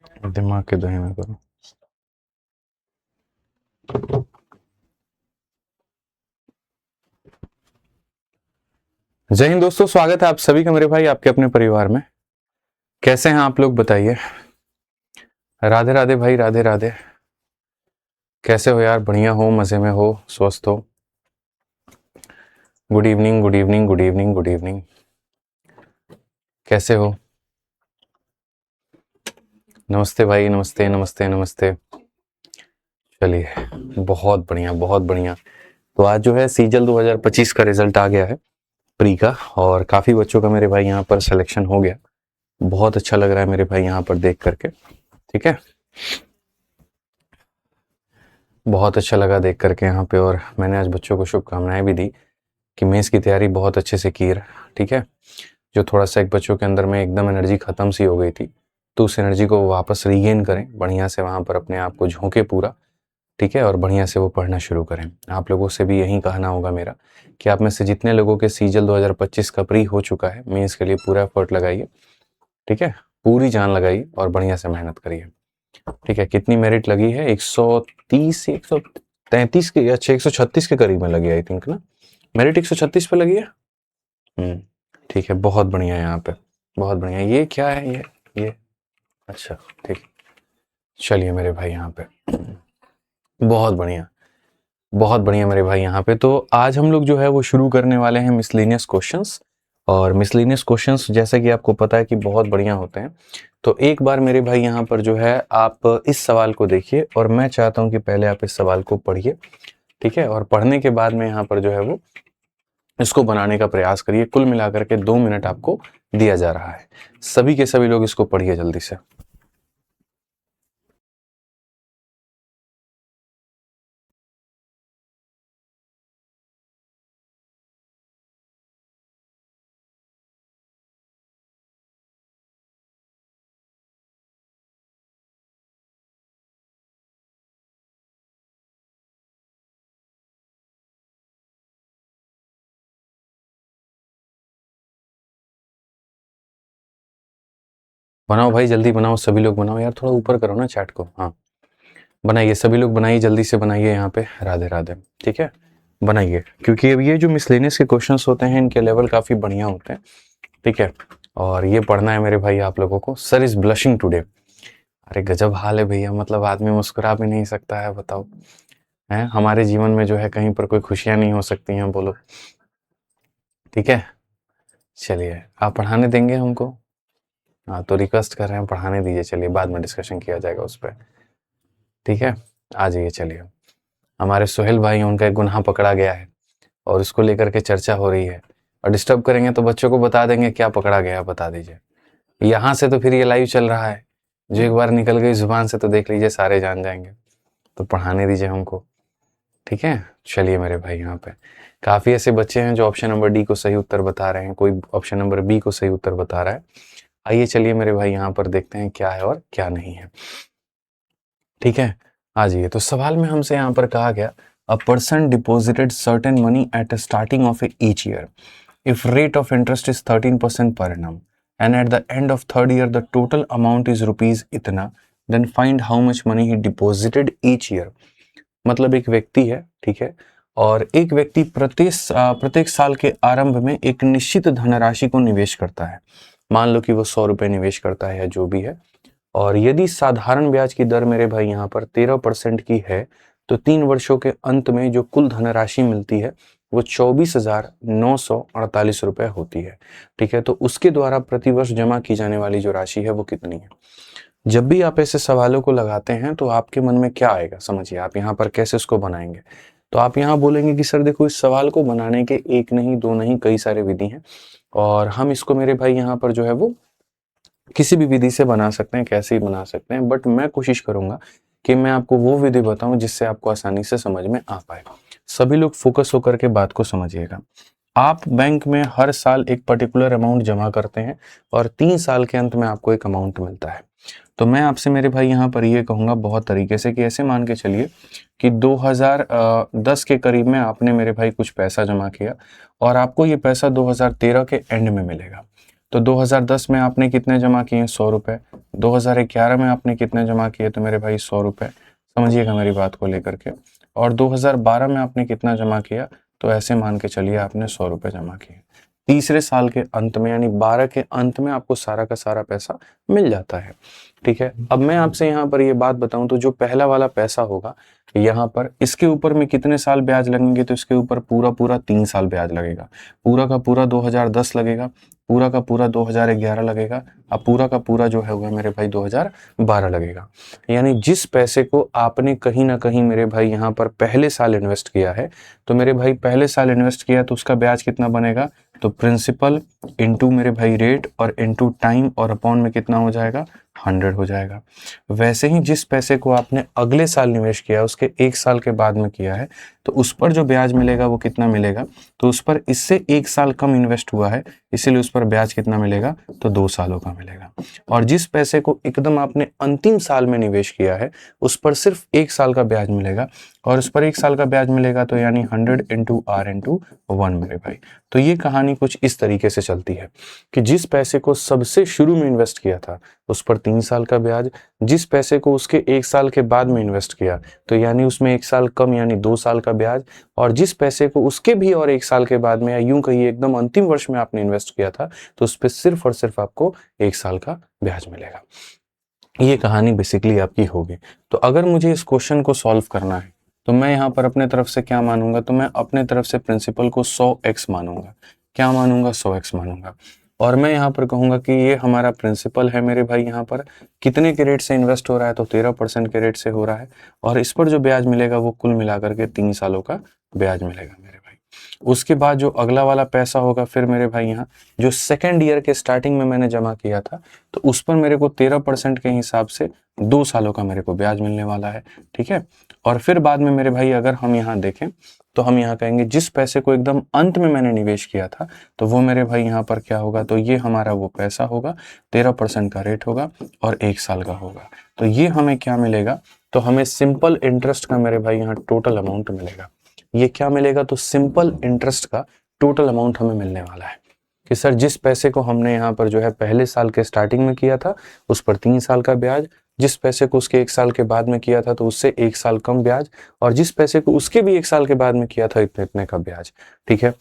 दिमाग के दही में करो। जय हिंद दोस्तों, स्वागत है आप सभी का मेरे भाई आपके अपने परिवार में। कैसे हैं आप लोग बताइए। राधे राधे भाई, राधे राधे। कैसे हो यार? बढ़िया हो, मजे में हो, स्वस्थ हो? Good evening, good evening, good evening, good evening. कैसे हो? नमस्ते भाई, नमस्ते नमस्ते नमस्ते। चलिए, बहुत बढ़िया बहुत बढ़िया। तो आज जो है सीजल 2025 का रिजल्ट आ गया है प्री का, और काफी बच्चों का मेरे भाई यहाँ पर सिलेक्शन हो गया। बहुत अच्छा लग रहा है मेरे भाई यहाँ पर देख करके। ठीक है, बहुत अच्छा लगा देख करके यहाँ पे। और मैंने आज बच्चों को शुभकामनाएं भी दी कि मेंस की तैयारी बहुत अच्छे से की है। ठीक है, जो थोड़ा सा एक बच्चों के अंदर में एकदम एनर्जी खत्म सी हो गई थी, तो उस एनर्जी को वापस रीगेन करें, बढ़िया से वहाँ पर अपने आप को झोंके पूरा। ठीक है, और बढ़िया से वो पढ़ना शुरू करें। आप लोगों से भी यही कहना होगा मेरा कि आप में से जितने लोगों के सीजल 2025 का प्री हो चुका है, मेंस के लिए पूरा एफर्ट लगाइए। ठीक है, पूरी जान लगाइए और बढ़िया से मेहनत करिए। ठीक है, कितनी मेरिट लगी है? 130 से 133 के, अच्छा 136 के करीब में लगी आई थिंक ना। मेरिट 136 पे लगी है। ठीक है, बहुत बढ़िया है यहाँ पे, बहुत बढ़िया। ये क्या है? ये अच्छा, ठीक। चलिए मेरे भाई यहाँ पे, बहुत बढ़िया, बहुत बढ़िया मेरे भाई यहाँ पे। तो आज हम लोग जो है वो शुरू करने वाले हैं मिसलेनियस क्वेश्चंस। और मिसलेनियस क्वेश्चंस जैसे कि आपको पता है कि बहुत बढ़िया होते हैं। तो एक बार मेरे भाई यहाँ पर जो है आप इस सवाल को देखिए, और मैं चाहता हूँ कि पहले आप इस सवाल को पढ़िए। ठीक है, और पढ़ने के बाद में यहाँ पर जो है वो इसको बनाने का प्रयास करिए। कुल मिलाकर के 2 मिनट आपको दिया जा रहा है। सभी के सभी लोग इसको पढ़िए जल्दी से। बनाओ भाई, जल्दी बनाओ, सभी लोग बनाओ यार, थोड़ा ऊपर करो ना चैट को। हाँ, बनाइए, सभी लोग बनाइए, जल्दी से बनाइए यहाँ पे। राधे राधे। ठीक है, बनाइए, क्योंकि अब ये जो मिसलेनियस के क्वेश्चंस होते हैं इनके लेवल काफी बढ़िया होते हैं। ठीक है, और ये पढ़ना है मेरे भाई आप लोगों को। Sir is blushing today. अरे गजब हाल है भैया, मतलब आदमी मुस्कुरा भी नहीं सकता है, बताओ। है, हमारे जीवन में जो है कहीं पर कोई खुशियां नहीं हो सकती हैं, बोलो। ठीक है, चलिए, आप पढ़ाने देंगे हमको? हाँ, तो रिक्वेस्ट कर रहे हैं, पढ़ाने दीजिए। चलिए, बाद में डिस्कशन किया जाएगा उस पर। ठीक है, आ जाइए। चलिए, हमारे सोहेल भाई हैं, उनका एक गुनाह पकड़ा गया है और उसको लेकर के चर्चा हो रही है। और डिस्टर्ब करेंगे तो बच्चों को बता देंगे क्या पकड़ा गया, बता दीजिए। यहाँ से तो फिर ये लाइव चल रहा है, जो एक बार निकल गई जुबान से तो देख लीजिए सारे जान जाएंगे। तो पढ़ाने दीजिए हमको। ठीक है, चलिए मेरे भाई यहाँ पे काफी ऐसे बच्चे हैं जो ऑप्शन नंबर डी को सही उत्तर बता रहे हैं, कोई ऑप्शन नंबर बी को सही उत्तर बता रहा है। आइए चलिए मेरे भाई यहाँ पर देखते हैं क्या है और क्या नहीं है। ठीक है, आ जाइए। तो सवाल में हमसे यहाँ पर कहा गया, a person deposited certain money at starting of each year if rate of interest is 13% per annum and at the end of third year the total amount is rupees इतना, then find how much money he deposited each year। मतलब एक व्यक्ति है, ठीक है, और एक व्यक्ति प्रत्येक साल के आरंभ में एक निश्चित धनराशि को निवेश करता है। मान लो कि वो 100 रुपए निवेश करता है या जो भी है। और यदि साधारण ब्याज की दर मेरे भाई यहाँ पर 13% की है, तो 3 वर्षों के अंत में जो कुल धनराशि मिलती है वो 24,948 रुपए होती है। ठीक है, तो उसके द्वारा प्रतिवर्ष जमा की जाने वाली जो राशि है वो कितनी है? जब भी आप ऐसे सवालों को लगाते हैं तो आपके मन में क्या आएगा, समझिए आप यहाँ पर कैसे इसको बनाएंगे। तो आप यहाँ बोलेंगे कि सर देखो, इस सवाल को बनाने के एक नहीं दो नहीं कई सारे विधि हैं, और हम इसको मेरे भाई यहाँ पर जो है वो किसी भी विधि से बना सकते हैं, कैसे ही बना सकते हैं, बट मैं कोशिश करूंगा कि मैं आपको वो विधि बताऊं जिससे आपको आसानी से समझ में आ पाए। सभी लोग फोकस होकर के बात को समझिएगा। आप बैंक में हर साल एक पर्टिकुलर अमाउंट जमा करते हैं और 3 साल के अंत में आपको एक अमाउंट मिलता है। तो मैं आपसे मेरे भाई यहाँ पर ये कहूंगा बहुत तरीके से कि ऐसे मान के चलिए कि 2010 के करीब में आपने मेरे भाई कुछ पैसा जमा किया और आपको ये पैसा 2013 के एंड में मिलेगा। तो 2010 में आपने कितने जमा किए? 100 रुपये। 2011 में आपने कितने जमा किए? तो मेरे भाई 100 रुपये, समझिएगा मेरी बात को लेकर के। और 2012 में आपने कितना जमा किया? तो ऐसे मान के चलिए आपने 100 रुपये जमा किए। तीसरे साल के अंत में यानी 12 के अंत में आपको सारा का सारा पैसा मिल जाता है। ठीक है, अब मैं आपसे यहाँ पर ये बात बताऊं तो जो पहला वाला पैसा होगा यहाँ पर, इसके ऊपर में कितने साल ब्याज लगेंगे? तो इसके ऊपर पूरा पूरा 3 साल ब्याज लगेगा। पूरा का पूरा 2010 लगेगा, पूरा का पूरा 2011 लगेगा, अब पूरा का पूरा जो है वो मेरे भाई 2012 लगेगा। यानी जिस पैसे को आपने कहीं ना कहीं मेरे भाई यहाँ पर पहले साल इन्वेस्ट किया है, तो मेरे भाई पहले साल इन्वेस्ट किया तो उसका ब्याज कितना बनेगा? तो प्रिंसिपल इनटू मेरे भाई रेट और इनटू टाइम और अपॉन में कितना हो जाएगा? 100 हो जाएगा। वैसे ही जिस पैसे को आपने अगले साल निवेश किया, उसके 1 साल के बाद में किया है, तो उस पर जो ब्याज मिलेगा वो कितना मिलेगा? तो उस पर इससे 1 साल कम इन्वेस्ट हुआ है, इसीलिए उस पर ब्याज कितना मिलेगा? तो 2 सालों का मिलेगा। और जिस पैसे को एकदम आपने अंतिम साल में निवेश किया है, उस पर सिर्फ 1 साल का ब्याज मिलेगा, और उस पर 1 साल का ब्याज मिलेगा तो यानी 100 इंटू आर इंटू 1 मेरे भाई। तो ये कहानी कुछ इस तरीके से चलती है कि जिस पैसे को सबसे शुरू में इन्वेस्ट किया था उस पर 3 साल का ब्याज, जिस पैसे को उसके 1 साल के बाद में इन्वेस्ट किया तो यानी उसमें 1 साल कम यानी 2 साल का ब्याज, और जिस पैसे को उसके भी और 1 साल के बाद में या यूं कहिए एकदम अंतिम वर्ष में आपने इन्वेस्ट किया था तो उस पर सिर्फ और सिर्फ आपको 1 साल का ब्याज मिलेगा। ये कहानी बेसिकली आपकी होगी। तो अगर मुझे इस क्वेश्चन को सॉल्व करना है तो मैं यहाँ पर अपने तरफ से क्या मानूंगा? तो मैं अपने तरफ से प्रिंसिपल को 100x मानूंगा। क्या मानूंगा? 100x मानूंगा। और मैं यहाँ पर कहूंगा कि ये हमारा प्रिंसिपल है मेरे भाई, यहाँ पर कितने के रेट से इन्वेस्ट हो रहा है? तो 13% के रेट से हो रहा है, और इस पर जो ब्याज मिलेगा वो कुल मिलाकर के 3 सालों का ब्याज मिलेगा मेरे भाई। उसके बाद जो अगला वाला पैसा होगा फिर मेरे भाई यहाँ जो सेकेंड ईयर के स्टार्टिंग में मैंने जमा किया था तो उस पर मेरे को 13% के हिसाब से 2 सालों का मेरे को ब्याज मिलने वाला है। ठीक है, और फिर बाद में मेरे भाई अगर हम यहाँ देखें तो हम यहाँ कहेंगे जिस पैसे को एकदम अंत में मैंने निवेश किया था तो वो मेरे भाई यहाँ पर क्या होगा? तो ये हमारा वो पैसा होगा, 13% का रेट होगा और 1 साल का होगा। तो ये हमें क्या मिलेगा? तो हमें सिंपल इंटरेस्ट का मेरे भाई यहाँ टोटल अमाउंट मिलेगा। ये क्या मिलेगा? तो सिंपल इंटरेस्ट का टोटल अमाउंट हमें मिलने वाला है कि सर जिस पैसे को हमने यहाँ पर जो है पहले साल के स्टार्टिंग में किया था उस पर 3 साल का ब्याज, जिस पैसे को उसके 1 साल के बाद में किया था तो उससे 1 साल कम ब्याज, और जिस पैसे को उसके भी 1 साल के बाद में किया था इतने इतने का ब्याज। ठीक है,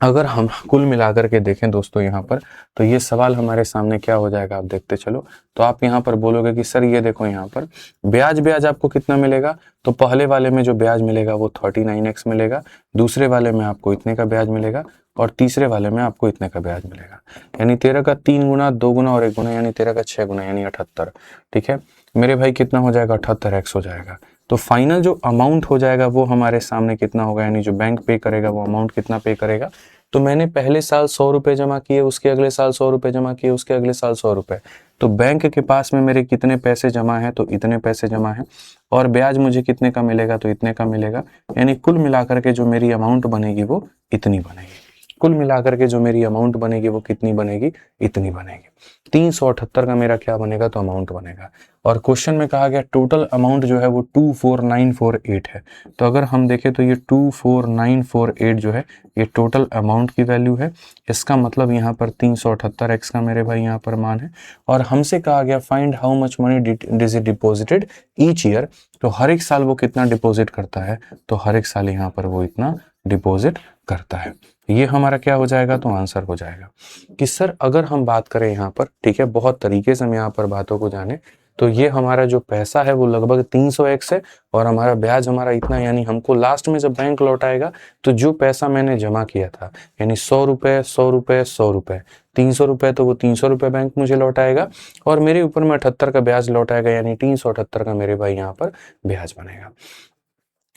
अगर हम कुल मिलाकर के देखें दोस्तों यहाँ पर तो ये सवाल हमारे सामने क्या हो जाएगा आप देखते चलो। तो आप यहाँ पर बोलोगे कि सर ये देखो यहाँ पर ब्याज आपको कितना मिलेगा? तो पहले वाले में जो ब्याज मिलेगा वो 39x मिलेगा, दूसरे वाले में आपको इतने का ब्याज मिलेगा, और तीसरे वाले में आपको इतने का ब्याज मिलेगा। यानी 13 का 3 गुना, 2 गुना और 1 गुना, यानी 13 का 6 गुना यानी 78। ठीक है मेरे भाई, कितना हो जाएगा? 78x हो जाएगा। तो फाइनल जो अमाउंट हो जाएगा वो हमारे सामने कितना होगा? यानी जो बैंक पे करेगा वो अमाउंट कितना पे करेगा? तो मैंने पहले साल 100 रुपए जमा किए, उसके अगले साल 100 रुपए जमा किए, उसके अगले साल 100 रुपए, तो बैंक के पास में मेरे कितने पैसे जमा है? तो इतने पैसे जमा है, और ब्याज मुझे कितने का मिलेगा? तो इतने का मिलेगा। यानी कुल मिलाकर के जो मेरी अमाउंट बनेगी वो इतनी बनेगी। कुल मिलाकर के जो मेरी अमाउंट बनेगी वो कितनी बनेगी? इतनी बनेगी। 378 का मेरा क्या बनेगा? तो अमाउंट बनेगा। और क्वेश्चन में कहा गया टोटल अमाउंट जो है वो 24948 है। तो अगर हम देखें तो ये 24948 जो है ये टोटल अमाउंट की वैल्यू है। इसका मतलब यहाँ पर 378x का मेरे भाई यहाँ पर मान है, और हमसे कहा गया find how much money is deposited each year. तो हर एक साल वो कितना डिपॉजिट करता है? तो हर एक साल यहाँ पर वो इतना डिपॉजिट करता है। ये हमारा क्या हो जाएगा? तो आंसर हो जाएगा कि सर अगर हम बात करें यहाँ पर, ठीक है, बहुत तरीके से हम यहाँ पर बातों को जाने, तो ये हमारा जो पैसा है वो लगभग 300x है, और हमारा ब्याज हमारा इतना, यानी हमको लास्ट में जब बैंक लौटाएगा तो जो पैसा मैंने जमा किया था यानी 100 रुपए 100 रुपए 100 रुपए 300 रुपए, तो वो 300 रुपए बैंक मुझे लौटाएगा, और मेरे ऊपर में 78 का ब्याज लौटाएगा, यानी 378 का मेरे भाई यहाँ पर ब्याज बनेगा।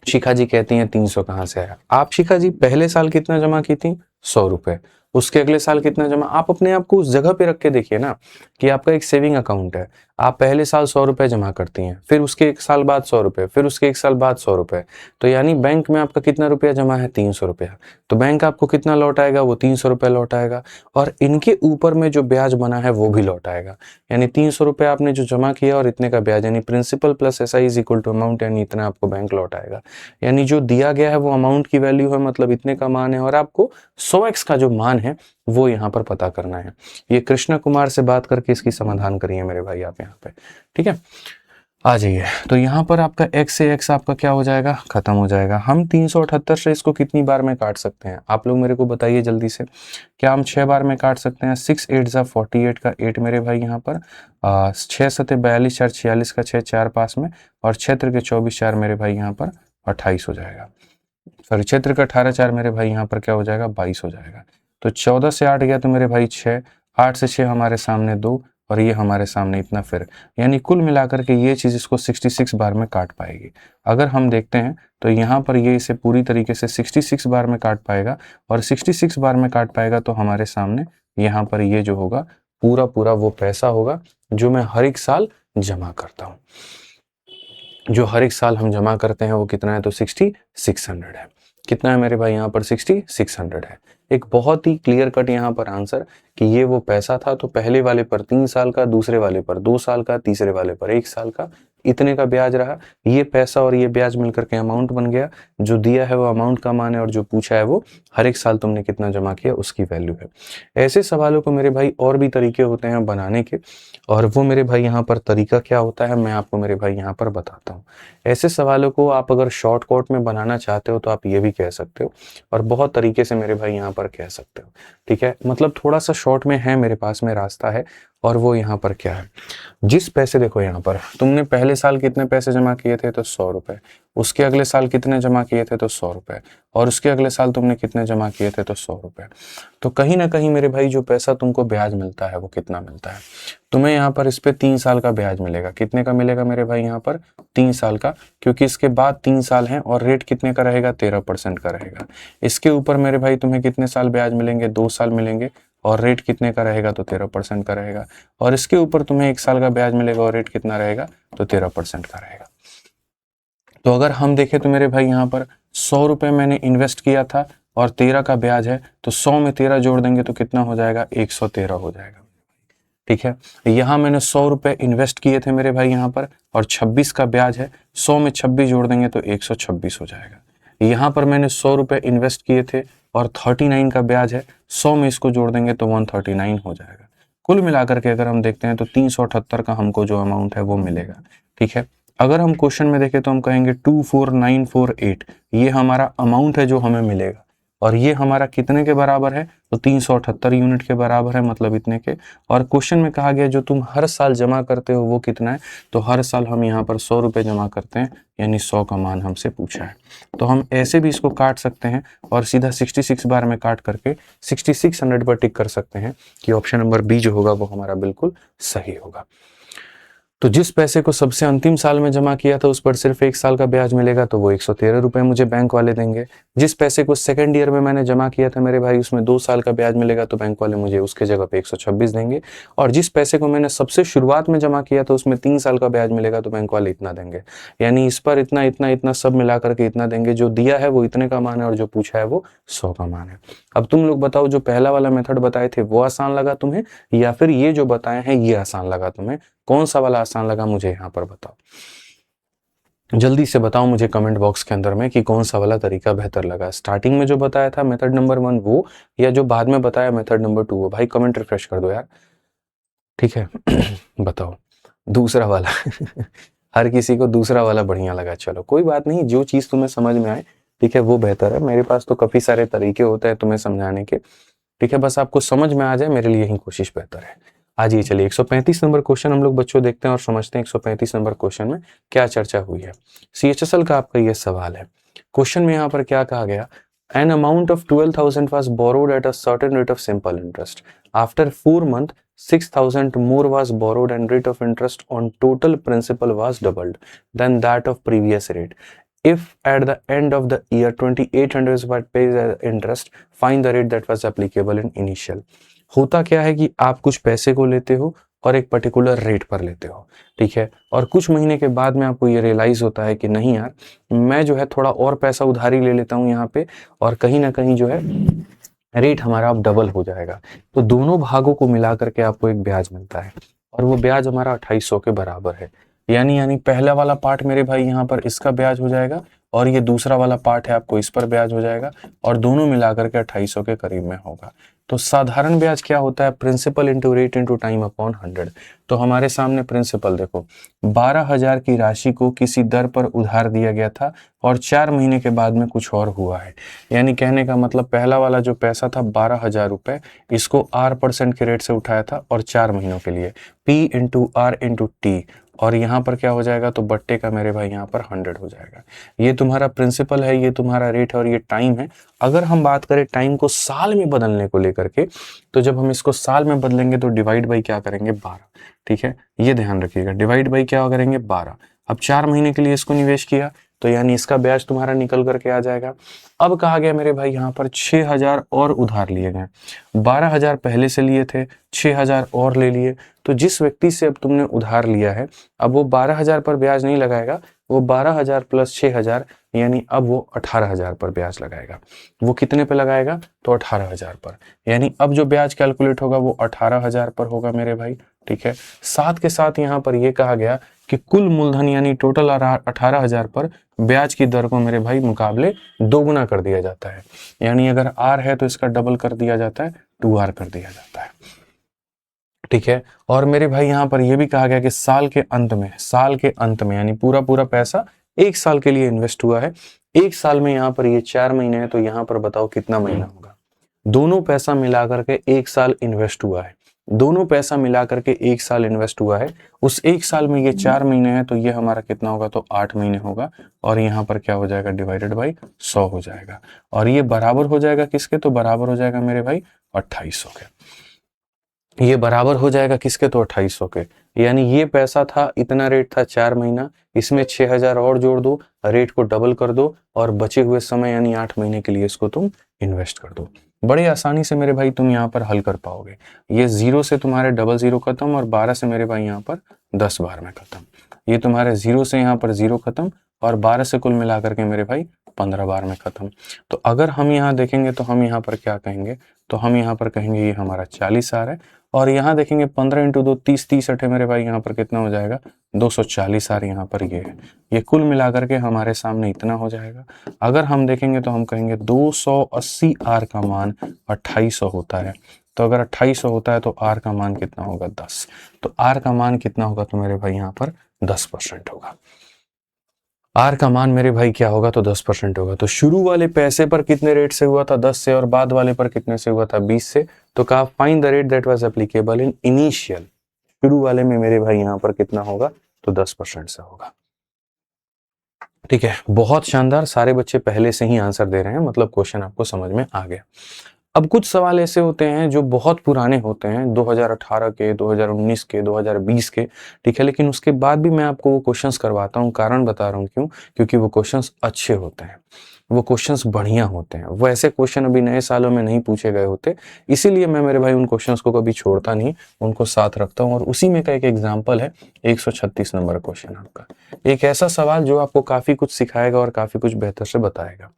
शिखा जी कहती हैं 300 कहाँ से आया? आप शिखा जी पहले साल कितना जमा की थी? 100 रुपए। उसके अगले साल कितना जमा? आप अपने आप को उस जगह पे रख के देखिए ना कि आपका एक सेविंग अकाउंट है, आप पहले साल 100 रुपए जमा करती हैं, फिर उसके 1 साल बाद 100 रुपए, फिर उसके 1 साल बाद 100 रुपए, तो यानी बैंक में आपका कितना रुपया जमा है? 300 रुपया। तो बैंक आपको कितना लौटाएगा? वो 300 रुपये लौटाएगा, और इनके ऊपर में जो ब्याज बना है वो भी लौटाएगा। यानी 300 रुपये आपने जो जमा किया और इतने का ब्याज, यानी principal plus SI is equal to amount, यानी इतना आपको बैंक लौटाएगा। यानी जो दिया गया है वो अमाउंट की वैल्यू है, मतलब इतने का मान है, और आपको 100x का जो मान है वो यहाँ पर पता करना है। ये कृष्णा कुमार से बात करके इसकी समाधान करिए मेरे भाई आप यहाँ पे, ठीक है। आ जाइए, तो यहाँ पर आपका x से x आपका क्या हो जाएगा, खत्म हो जाएगा। हम 378 से इसको कितनी बार में काट सकते हैं, आप लोग मेरे को बताइए जल्दी से। क्या हम 6 बार में काट सकते हैं? 6 8 ज़ा 48 का 8 मेरे भाई यहाँ पर 6 सते 42 4 46 का 6 4 पास में, और क्षेत्र के 24 4 मेरे भाई यहाँ पर 28 हो जाएगा। सॉरी, क्षेत्र का 18 4 मेरे भाई यहाँ पर क्या हो जाएगा, 22 हो जाएगा। तो 14 से 8 गया तो मेरे भाई 6, 8 से 6 हमारे सामने 2, और ये हमारे सामने इतना, फिर यानी कुल मिलाकर के ये चीज़ इसको 66 बार में काट पाएगी। अगर हम देखते हैं तो यहाँ पर ये इसे पूरी तरीके से 66 बार में काट पाएगा, और 66 बार में काट पाएगा तो हमारे सामने यहाँ पर ये जो होगा पूरा पूरा वो पैसा होगा जो मैं हर एक साल जमा करता हूँ। जो हर एक साल हम जमा करते हैं वो कितना है, तो 6600 है। कितना है मेरे भाई यहाँ पर, 6600 है। एक बहुत ही क्लियर कट यहाँ पर आंसर कि ये वो पैसा था, तो पहले वाले पर 3 साल का, दूसरे वाले पर 2 साल का, तीसरे वाले पर 1 साल का, इतने का ब्याज रहा। ये पैसा और ये ब्याज मिलकर के अमाउंट बन गया। जो दिया है वो अमाउंट का मान है, और जो पूछा है वो हर एक साल तुमने कितना जमा किया उसकी वैल्यू है। ऐसे सवालों को मेरे भाई और भी तरीके होते हैं बनाने के, और वो मेरे भाई यहाँ पर तरीका क्या होता है मैं आपको मेरे भाई यहाँ पर बताता हूँ। ऐसे सवालों को आप अगर शॉर्टकट में बनाना चाहते हो तो आप ये भी कह सकते हो, और बहुत तरीके से मेरे भाई यहाँ पर कह सकते हो, ठीक है। मतलब थोड़ा सा शॉर्ट में है, मेरे पास में रास्ता है, और वो यहाँ पर क्या है, जिस पैसे, देखो यहाँ पर तुमने पहले साल कितने पैसे जमा किए थे, तो 100 रुपए, उसके अगले साल कितने जमा किए थे, तो 100 रुपए, और उसके अगले साल तुमने कितने जमा किए थे, तो 100 रुपए। तो कहीं ना कहीं मेरे भाई जो पैसा तुमको ब्याज मिलता है वो कितना मिलता है, तुम्हें यहाँ पर इस पे 3 साल का ब्याज मिलेगा। कितने का मिलेगा मेरे भाई यहाँ पर, 3 साल का, क्योंकि इसके बाद 3 साल हैं, और रेट कितने का रहेगा, 13% का रहेगा। इसके ऊपर मेरे भाई तुम्हें कितने साल ब्याज मिलेंगे, 2 साल मिलेंगे, और रेट कितने का रहेगा, तो 13% का रहेगा। और इसके ऊपर तुम्हें 1 साल का ब्याज मिलेगा, और रेट कितना रहेगा, तो 13% का रहेगा। तो अगर हम देखें तो मेरे भाई यहाँ पर 100 रुपए मैंने इन्वेस्ट किया था, और 13 का ब्याज है, तो 100 में 13 जोड़ देंगे तो कितना हो जाएगा, 113 हो जाएगा, ठीक है। यहाँ मैंने 100 रुपए इन्वेस्ट किए थे मेरे भाई यहाँ पर, और 26 का ब्याज है, 100 में 26 जोड़ देंगे तो 126 हो जाएगा। यहाँ पर मैंने 100 रुपए इन्वेस्ट किए थे, और 39 का ब्याज है, 100 में इसको जोड़ देंगे तो 139 हो जाएगा। कुल मिलाकर के अगर हम देखते हैं तो 378 का हमको जो अमाउंट है वो मिलेगा, ठीक है। अगर हम क्वेश्चन में देखें तो हम कहेंगे 24948, ये हमारा अमाउंट है जो हमें मिलेगा, और ये हमारा कितने के बराबर है, तो 378 यूनिट के बराबर है, मतलब इतने के। और क्वेश्चन में कहा गया जो तुम हर साल जमा करते हो वो कितना है, तो हर साल हम यहाँ पर 100 रुपये जमा करते हैं, यानी 100 का मान हमसे पूछा है। तो हम ऐसे भी इसको काट सकते हैं, और सीधा 66 बार में काट करके 6600 पर टिक कर सकते हैं कि ऑप्शन नंबर बी जो होगा वो हमारा बिल्कुल सही होगा। तो जिस पैसे को सबसे अंतिम साल में जमा किया था उस पर सिर्फ 1 साल का ब्याज मिलेगा, तो वो 113 रुपये मुझे बैंक वाले देंगे। जिस पैसे को सेकंड ईयर में मैंने जमा किया था मेरे भाई, उसमें 2 साल का ब्याज मिलेगा, तो बैंक वाले मुझे उसके जगह पे 126 देंगे। और जिस पैसे को मैंने सबसे शुरुआत में जमा किया था उसमें 3 साल का ब्याज मिलेगा, तो बैंक वाले इतना देंगे। यानी इस पर इतना इतना इतना सब मिला करके इतना देंगे। जो दिया है वो इतने का मान है, और जो पूछा है वो 100 का मान है। अब तुम लोग बताओ, जो पहला वाला मेथड बताए थे वो आसान लगा तुम्हें, या फिर ये जो बताए हैं ये आसान लगा तुम्हें? कौन सा वाला आसान लगा मुझे यहाँ पर बताओ, जल्दी से बताओ मुझे कमेंट बॉक्स के अंदर में कि कौन सा वाला तरीका बेहतर लगा। स्टार्टिंग में जो बताया था मेथड नंबर 1 वो, या जो बाद में बताया मेथड नंबर 2 वो? भाई कमेंट रिफ्रेश कर दो यार, ठीक है। बताओ दूसरा वाला। हर किसी को दूसरा वाला बढ़िया लगा। चलो कोई बात नहीं, जो चीज़ तुम्हें समझ में आए, ठीक है, वो बेहतर है। मेरे पास तो काफ़ी सारे तरीके होते हैं तुम्हें समझाने के, ठीक है, बस आपको समझ में आ जाए मेरे लिए ही कोशिश बेहतर है। आज ये चलिए 135 नंबर क्वेश्चन हम लोग बच्चों देखते हैं और समझते हैं 135 नंबर क्वेश्चन में क्या चर्चा हुई है। CHSL का आपका ये सवाल है। क्वेश्चन में यहाँ पर क्या कहा गया, an amount of 12,000 was borrowed at a certain rate of simple interest. After 4 months, 6,000 more was borrowed and rate of interest on total principal was doubled than that of previous rate. If at the end of the year 2,800 was paid as interest, find the rate that was applicable in initial. होता क्या है कि आप कुछ पैसे को लेते हो और एक पर्टिकुलर रेट पर लेते हो, ठीक है, और कुछ महीने के बाद में आपको ये रियलाइज होता है कि नहीं यार, मैं जो है थोड़ा और पैसा उधारी ले लेता हूँ यहाँ पे, और कहीं ना कहीं जो है रेट हमारा अब डबल हो जाएगा। तो दोनों भागों को मिला करके आपको एक ब्याज मिलता है, और वो ब्याज हमारा 2800 के बराबर है। यानी पहला वाला पार्ट मेरे भाई यहाँ पर इसका ब्याज हो जाएगा, और ये दूसरा वाला पार्ट है आपको इस पर ब्याज हो जाएगा, और दोनों मिलाकर के 2800 के करीब में होगा। तो साधारण ब्याज क्या होता है, principal into rate into time upon 100। तो हमारे सामने प्रिंसिपल देखो, 12,000 की राशि को किसी दर पर उधार दिया गया था और 4 महीने के बाद में कुछ और हुआ है। यानी कहने का मतलब पहला वाला जो पैसा था 12,000 रुपए, इसको R% के रेट से उठाया था और 4 महीनों के लिए, P into R into T, और यहाँ पर क्या हो जाएगा, तो बट्टे का मेरे भाई यहाँ पर 100 हो जाएगा। ये तुम्हारा प्रिंसिपल है, ये तुम्हारा रेट है और ये टाइम है। अगर हम बात करें टाइम को साल में बदलने को लेकर के, तो जब हम इसको साल में बदलेंगे तो डिवाइड बाई क्या करेंगे, 12। ठीक है, ये ध्यान रखिएगा, डिवाइड बाई क्या करेंगे, 12। अब 4 महीने के लिए इसको निवेश किया तो यानी इसका ब्याज तुम्हारा निकल करके आ जाएगा। अब कहा गया मेरे भाई यहाँ पर 6,000 और उधार लिए गए, 12,000 पहले से लिए थे, 6,000 और ले लिए। तो जिस व्यक्ति से अब तुमने उधार लिया है, अब वो 12,000 पर ब्याज नहीं लगाएगा, वो 12,000 प्लस 6,000 यानी अब वो 18,000 पर ब्याज लगाएगा। वो कितने पे लगाएगा, तो 18,000 पर। यानी अब जो ब्याज कैलकुलेट होगा वो 18,000 पर होगा मेरे भाई। ठीक है, साथ के साथ यहाँ पर ये कहा गया कि कुल मूलधन यानी टोटल 18,000 पर ब्याज की दर को मेरे भाई मुकाबले दोगुना कर दिया जाता है। यानी अगर R है तो इसका डबल कर दिया जाता है, 2R कर दिया जाता है। ठीक है, और मेरे भाई यहाँ पर यह भी कहा गया कि साल के अंत में यानी पूरा पूरा पैसा 1 साल के लिए इन्वेस्ट हुआ है। 1 साल में यहाँ पर ये 4 महीने है, तो यहाँ पर बताओ कितना महीना होगा। दोनों पैसा मिलाकर के 1 साल इन्वेस्ट हुआ है, दोनों पैसा मिलाकर के 1 साल इन्वेस्ट हुआ है। उस 1 साल में ये 4 महीने है, तो ये हमारा कितना होगा, तो 8 महीने होगा। और यहाँ पर क्या हो जाएगा, डिवाइडेड बाई 100 हो जाएगा। और ये बराबर हो जाएगा किसके, तो बराबर हो जाएगा मेरे भाई 2800 के। ये बराबर हो जाएगा किसके, तो 2800 के। यानी ये पैसा था, इतना रेट था 4 महीना, इसमें 6,000 और जोड़ दो, रेट को डबल कर दो और बचे हुए समय यानी 8 महीने के लिए इसको तुम इन्वेस्ट कर दो। बड़े आसानी से मेरे भाई तुम यहाँ पर हल कर पाओगे। ये 0 से तुम्हारे 00 खत्म और 12 से मेरे भाई यहाँ पर 10 बार में खत्म। ये तुम्हारे 0 से यहाँ पर 0 खत्म और 12 से कुल मिलाकर के मेरे भाई 15 बार में खत्म। तो अगर हम यहाँ देखेंगे तो हम यहाँ पर क्या कहेंगे, तो हम यहाँ पर कहेंगे ये हमारा 40 आर है। और यहाँ देखेंगे 15 इंटू 2 30 30 अठे मेरे भाई यहाँ पर कितना हो जाएगा, 240 आर यहाँ पर ये है। ये कुल मिलाकर के हमारे सामने इतना हो जाएगा। अगर हम देखेंगे तो हम कहेंगे 280 आर का मान 2800 होता है। तो अगर 2800 होता है तो आर का मान कितना होगा, 10। तो आर का मान कितना होगा, तो मेरे भाई यहाँ पर 10% होगा। आर का मान मेरे भाई क्या होगा, तो 10% होगा। तो शुरू वाले पैसे पर कितने रेट से हुआ था, 10 से, और बाद वाले पर कितने से हुआ था, 20 से। तो कहा find the rate that was applicable in initial. शुरू वाले में मेरे भाई यहाँ पर कितना होगा, तो 10% से होगा। ठीक है, बहुत शानदार, सारे बच्चे पहले से ही आंसर दे रहे हैं, मतलब क्वेश्चन आपको समझ में आ गया। अब कुछ सवाल ऐसे होते हैं जो बहुत पुराने होते हैं, 2018 के, 2019 के, 2020 के। ठीक है, लेकिन उसके बाद भी मैं आपको वो क्वेश्चंस करवाता हूँ। कारण बता रहा हूँ क्यों, क्योंकि वो क्वेश्चंस अच्छे होते हैं, वो क्वेश्चंस बढ़िया होते हैं। वो ऐसे क्वेश्चन अभी नए सालों में नहीं पूछे गए होते, इसीलिए मैं मेरे भाई उन क्वेश्चंस को कभी छोड़ता नहीं, उनको साथ रखता हूँ। और उसी में का एक एग्जाम्पल है 136 नंबर क्वेश्चन आपका, एक ऐसा सवाल जो आपको काफी कुछ सिखाएगा और काफी कुछ बेहतर से बताएगा।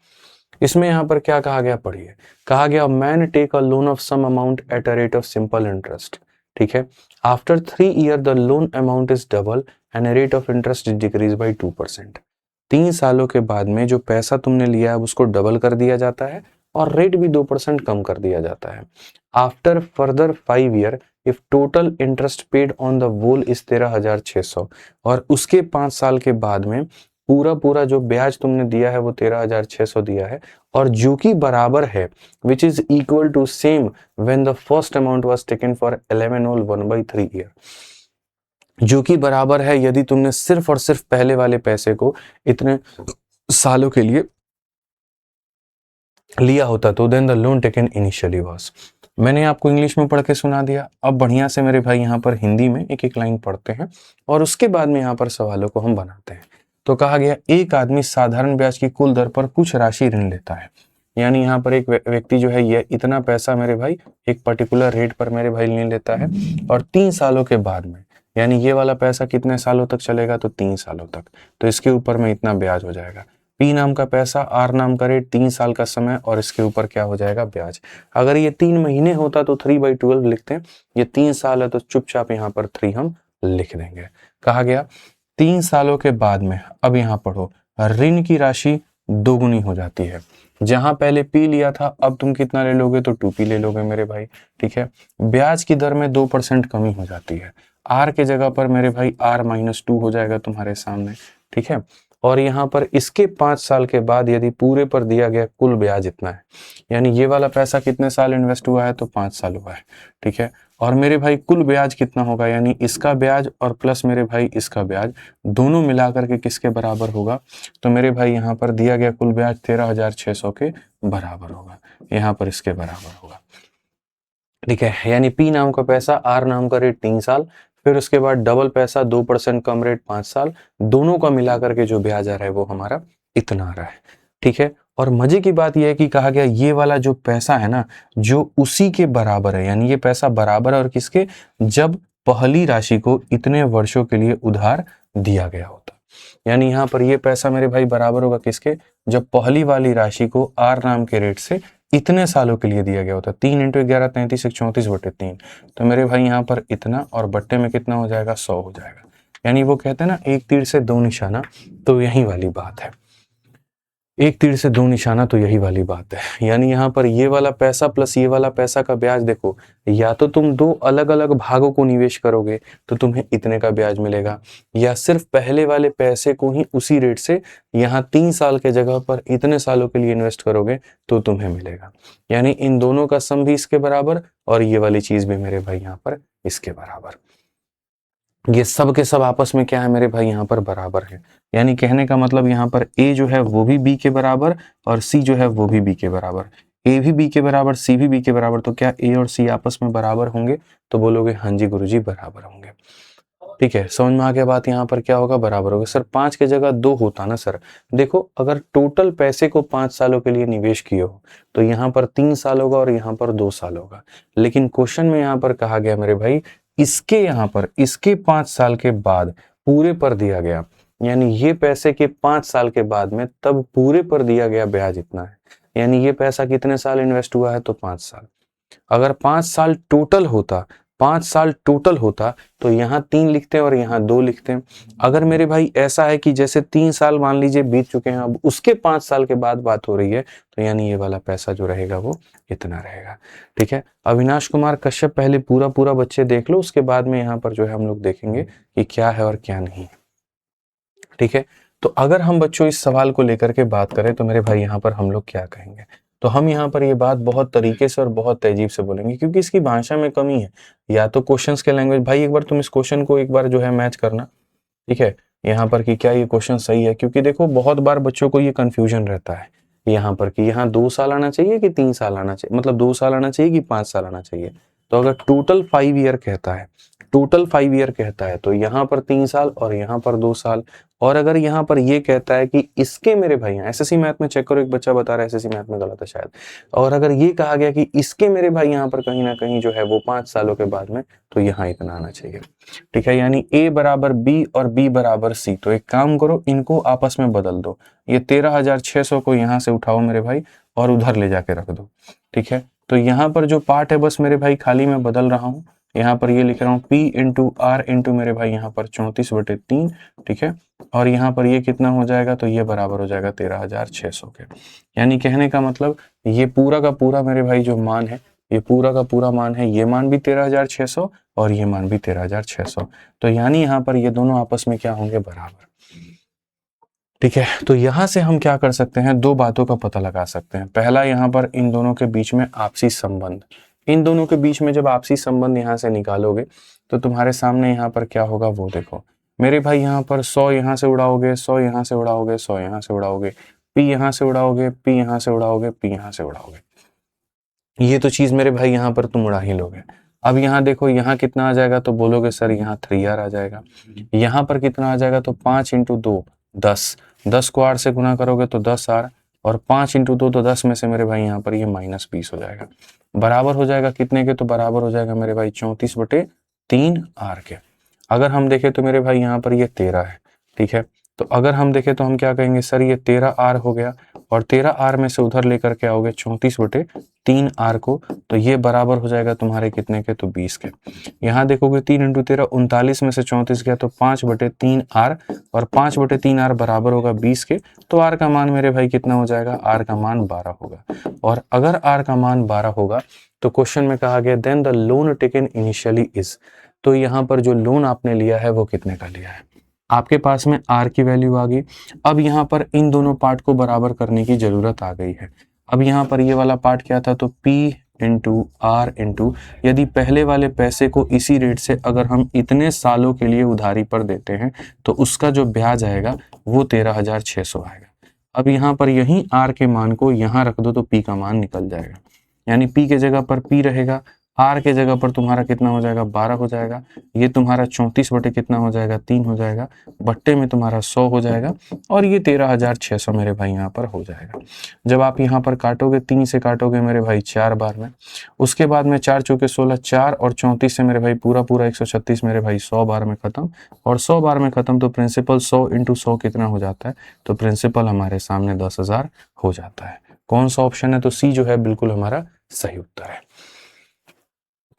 इसमें यहाँ पर क्या कहा गया, पढ़िए। कहा गया man take a loan of some amount at a rate of simple interest. ठीक है, after 3 year the loan amount is double and rate of interest is decrease by 2%। 3 सालों के बाद में जो पैसा तुमने लिया है उसको डबल कर दिया जाता है और रेट भी 2% कम कर दिया जाता है। After further 5 year if total interest paid on the whole is 13,600, और उसके 5 साल के बाद में पूरा पूरा जो ब्याज तुमने दिया है वो 13,600 दिया है, और जो कि बराबर है which is equal to same when the first amount was taken for 11 whole 1/3 year. जो कि बराबर है यदि तुमने सिर्फ और सिर्फ पहले वाले पैसे को इतने सालों के लिए लिया होता तो then the loan taken initially was. मैंने आपको इंग्लिश में पढ़ के सुना दिया, अब बढ़िया से मेरे भाई यहाँ पर हिंदी में एक एक लाइन पढ़ते हैं और उसके बाद में यहाँ पर सवालों को हम बनाते हैं। तो कहा गया एक आदमी साधारण ब्याज की कुल दर पर कुछ राशि ऋण लेता है। यानी यहाँ पर एक व्यक्ति जो है ये इतना पैसा मेरे भाई एक पर्टिकुलर रेट पर मेरे भाई ऋण लेता है, और 3 सालों के बाद में, यानी ये वाला पैसा कितने सालों तक चलेगा, तो 3 सालों तक, तो इसके ऊपर में इतना ब्याज हो जाएगा। पी नाम का पैसा, आर नाम का रेट, 3 साल का समय, और इसके ऊपर क्या हो जाएगा, ब्याज। अगर ये 3 महीने होता तो 3/12 लिखते हैं, ये 3 साल है तो चुपचाप यहाँ पर 3 हम लिख देंगे। कहा गया 3 सालों के बाद में, अब यहाँ पढ़ो, ऋण की राशि दोगुनी हो जाती है। जहां पहले P लिया था अब तुम कितना ले लोगे, तो 2P ले लोगे मेरे भाई, ठीक है। ब्याज की दर में 2% कमी हो जाती है। R के जगह पर मेरे भाई R-2 हो जाएगा तुम्हारे सामने, ठीक है। और यहाँ पर इसके 5 साल के बाद यदि पूरे पर दिया गया कुल ब्याज इतना है, यानी ये वाला पैसा कितने साल इन्वेस्ट हुआ है, तो 5 साल हुआ है, ठीक है। और मेरे भाई कुल ब्याज कितना होगा, यानी इसका ब्याज और प्लस मेरे भाई इसका ब्याज, दोनों मिलाकर के किसके बराबर होगा, तो मेरे भाई यहाँ पर दिया गया कुल ब्याज 13,600 के बराबर होगा, यहाँ पर इसके बराबर होगा, ठीक है। यानी P नाम का पैसा, R नाम का रेट 3 साल, फिर उसके बाद डबल पैसा 2% कम रेट 5 साल, दोनों का मिलाकर के जो ब्याज आ रहा है वो हमारा इतना आ रहा है, ठीक है। और मजे की बात यह है कि कहा गया ये वाला जो पैसा है ना, जो उसी के बराबर है, यानी ये पैसा बराबर है और किसके, जब पहली राशि को इतने वर्षों के लिए उधार दिया गया होता, यानी यहाँ पर ये पैसा मेरे भाई बराबर होगा किसके, जब पहली वाली राशि को R नाम के रेट से इतने सालों के लिए दिया गया होता, 3 × 11 33 34/3, तो मेरे भाई यहाँ पर इतना और बट्टे में कितना हो जाएगा, 100 हो जाएगा। यानी वो कहते हैं ना एक तीर से दो निशाना, तो यही वाली बात है, एक तीर से दो निशाना, तो यही वाली बात है। यानी यहाँ पर ये वाला पैसा प्लस ये वाला पैसा का ब्याज देखो, या तो तुम दो अलग अलग भागों को निवेश करोगे तो तुम्हें इतने का ब्याज मिलेगा, या सिर्फ पहले वाले पैसे को ही उसी रेट से यहाँ 3 साल के जगह पर इतने सालों के लिए इन्वेस्ट करोगे तो तुम्हें मिलेगा। यानी इन दोनों का सम भी इसके बराबर और ये वाली चीज भी मेरे भाई यहाँ पर इसके बराबर, ये सब के सब आपस में क्या है मेरे भाई, यहाँ पर बराबर है। यानी कहने का मतलब यहाँ पर A जो है वो भी B के बराबर और C जो है वो भी B के बराबर, A भी B के बराबर, C भी B के बराबर, तो क्या A और C आपस में बराबर होंगे, तो बोलोगे हाँ जी गुरुजी बराबर होंगे, ठीक है। समझ में आ गया बात, यहाँ पर क्या होगा, बराबर होगा। सर 5 के जगह 2 होता ना, सर देखो अगर टोटल पैसे को 5 सालों के लिए निवेश किए हो तो यहाँ पर 3 साल होगा और यहाँ पर 2 साल होगा, लेकिन क्वेश्चन में यहाँ पर कहा गया मेरे भाई इसके यहाँ पर इसके 5 साल के बाद पूरे पर दिया गया, यानी ये पैसे के 5 साल के बाद में तब पूरे पर दिया गया ब्याज इतना है, यानी ये पैसा कितने साल इन्वेस्ट हुआ है, तो 5 साल। अगर 5 साल टोटल होता, 5 साल टोटल होता तो यहाँ 3 लिखते हैं और यहाँ 2 लिखते हैं। अगर मेरे भाई ऐसा है कि जैसे 3 साल मान लीजिए बीत चुके हैं, अब उसके 5 साल के बाद बात हो रही है, तो यानी ये वाला पैसा जो रहेगा वो इतना रहेगा, ठीक है। अविनाश कुमार कश्यप, पहले पूरा पूरा बच्चे देख लो, उसके बाद में यहाँ पर जो है हम लोग देखेंगे कि क्या है और क्या नहीं, ठीक है। तो अगर हम बच्चों इस सवाल को लेकर के बात करें तो मेरे भाई यहाँ पर हम लोग क्या कहेंगे, तो हम यहाँ पर ये बात बहुत तरीके से और बहुत तहजीब से बोलेंगे, क्योंकि इसकी भाषा में कमी है, या तो क्वेश्चंस के लैंग्वेज, भाई एक बार तुम इस क्वेश्चन को एक बार जो है मैच करना, ठीक है, यहाँ पर कि क्या ये क्वेश्चन सही है, क्योंकि देखो बहुत बार बच्चों को ये कंफ्यूजन रहता है यहाँ पर कि यहाँ 2 साल आना चाहिए कि 3 साल आना चाहिए, मतलब 2 साल आना चाहिए कि 5 साल आना चाहिए। तो अगर टोटल 5 ईयर कहता है, टोटल 5 ईयर कहता है तो यहाँ पर 3 साल और यहाँ पर 2 साल, और अगर यहाँ पर ये कहता है कि इसके मेरे भाई, एसएससी मैथ में चेक करो, एक बच्चा बता रहा है एसएससी मैथ में गलत है शायद, और अगर ये कहा गया कि इसके मेरे भाई यहाँ पर कहीं ना कहीं जो है वो 5 सालों के बाद में, तो यहाँ इतना आना चाहिए, ठीक है। यानी A बराबर B और B बराबर C, तो एक काम करो इनको आपस में बदल दो, ये 13,600 को यहाँ से उठाओ मेरे भाई और उधर ले जाके रख दो, ठीक है। तो यहाँ पर जो पार्ट है बस मेरे भाई खाली मैं बदल रहा हूँ, यहाँ पर ये लिख रहा हूँ P इंटू R इंटू मेरे भाई यहाँ पर 34/3, ठीक है। और यहाँ पर ये कितना हो जाएगा, तो ये बराबर हो जाएगा 13,600 के। यानी कहने का मतलब ये पूरा का पूरा मेरे भाई जो मान है, ये पूरा का पूरा मान है, ये मान भी 13,600 और ये मान भी 13,600, तो यानी यहाँ पर ये दोनों आपस में क्या होंगे, बराबर, ठीक है। तो यहां से हम क्या कर सकते हैं, 2 बातों का पता लगा सकते हैं। पहला, यहाँ पर इन दोनों के बीच में आपसी संबंध, इन दोनों के बीच में जब आपसी संबंध यहाँ से निकालोगे तो तुम्हारे सामने यहाँ पर क्या होगा वो देखो मेरे भाई, यहाँ पर 100 यहाँ से उड़ाओगे, 100 यहाँ से उड़ाओगे, 100 यहाँ से उड़ाओगे, P यहाँ से उड़ाओगे, P यहाँ से उड़ाओगे, P यहाँ से उड़ाओगे, ये तो चीज मेरे भाई यहाँ पर तुम उड़ा ही लोगे। अब यहाँ देखो यहाँ कितना आ जाएगा, तो बोलोगे सर यहाँ 3R आ जाएगा। यहाँ पर कितना आ जाएगा, तो 5 × 2 10, 10 को R से गुना करोगे तो 10R, और 5 × 2 तो 10 में से मेरे भाई यहाँ पर ये -20 हो जाएगा, बराबर हो जाएगा कितने के, तो बराबर हो जाएगा मेरे भाई 34/3R के। अगर हम देखें तो मेरे भाई यहाँ पर ये 13 है, ठीक है। तो अगर हम देखें तो हम क्या कहेंगे, सर ये 13R हो गया, और 13R में से उधर लेकर के आओगे 34/3R को, तो ये बराबर हो जाएगा तुम्हारे कितने के, तो 20 के। यहाँ देखोगे 3 × 13 39 में से 34 गया तो 5/3R, और 5/3R बराबर होगा 20 के। तो R का मान मेरे भाई कितना हो जाएगा, R का मान 12 होगा। और अगर R का मान 12 होगा तो क्वेश्चन में कहा गया then the loan taken initially is, तो यहाँ पर जो लोन आपने लिया है वो कितने का लिया है। आपके पास में R की वैल्यू आ गई। अब यहाँ पर इन दोनों पार्ट को बराबर करने की जरूरत आ गई है। अब यहाँ पर ये वाला पार्ट क्या था, तो P × R × यदि पहले वाले पैसे को इसी रेट से अगर हम इतने सालों के लिए उधारी पर देते हैं तो उसका जो ब्याज आएगा वो 13,600 आएगा। अब यहाँ पर यही R के मान को यहाँ रख दो तो P का मान निकल जाएगा, यानी P के जगह पर P रहेगा, R के जगह पर तुम्हारा कितना हो जाएगा, 12 हो जाएगा। ये तुम्हारा 34 बटे कितना हो जाएगा, 3 हो जाएगा, बट्टे में तुम्हारा 100 हो जाएगा, और ये 13,600 मेरे भाई यहाँ पर हो जाएगा। जब आप यहाँ पर काटोगे, 3 से काटोगे मेरे भाई 4 बार में, उसके बाद में 4 चौके 16, 4 और 34 से मेरे भाई पूरा 136 मेरे भाई 100 बार में खत्म, और 100 बार में खत्म तो प्रिंसिपल 100 × 100 कितना हो जाता है, तो प्रिंसिपल हमारे सामने 10,000 हो जाता है। कौन सा ऑप्शन है, तो सी जो है बिल्कुल हमारा सही उत्तर है।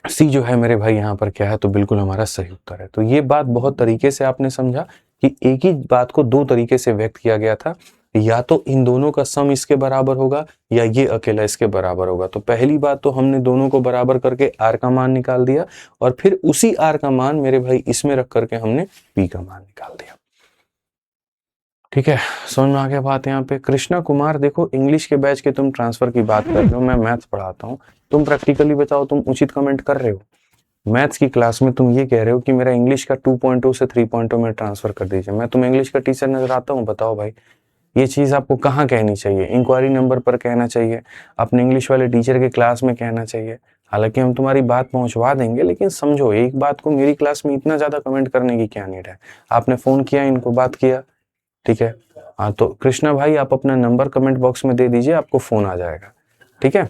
सी जो है मेरे भाई यहाँ पर क्या है, तो बिल्कुल हमारा सही उत्तर है। तो ये बात बहुत तरीके से आपने समझा कि एक ही बात को दो तरीके से व्यक्त किया गया था, या तो इन दोनों का सम इसके बराबर होगा या ये अकेला इसके बराबर होगा। तो पहली बात तो हमने दोनों को बराबर करके R का मान निकाल दिया, और फिर उसी R का मान मेरे भाई इसमें रख करके हमने P का मान निकाल दिया। ठीक है, समझ में आ गया बात। यहाँ पे कृष्णा कुमार, देखो इंग्लिश के बैच के तुम ट्रांसफर की बात कर रहे हो, मैं मैथ्स पढ़ाता हूँ, तुम प्रैक्टिकली बताओ, तुम उचित कमेंट कर रहे हो। मैथ्स की क्लास में तुम ये कह रहे हो कि मेरा इंग्लिश का 2.2 से 3.2 में ट्रांसफर कर दीजिए। मैं तुम्हें इंग्लिश का टीचर नजर आता हूँ, बताओ भाई ये चीज आपको कहाँ कहनी चाहिए, इंक्वायरी नंबर पर कहना चाहिए, अपने इंग्लिश वाले टीचर के क्लास में कहना चाहिए। हालांकि हम तुम्हारी बात पहुंचवा देंगे, लेकिन समझो एक बात को, मेरी क्लास में इतना ज्यादा कमेंट करने की क्या नीड है। आपने फोन किया, इनको बात किया, ठीक है। हाँ, तो कृष्णा भाई आप अपना नंबर कमेंट बॉक्स में दे दीजिए, आपको फोन आ जाएगा, ठीक है।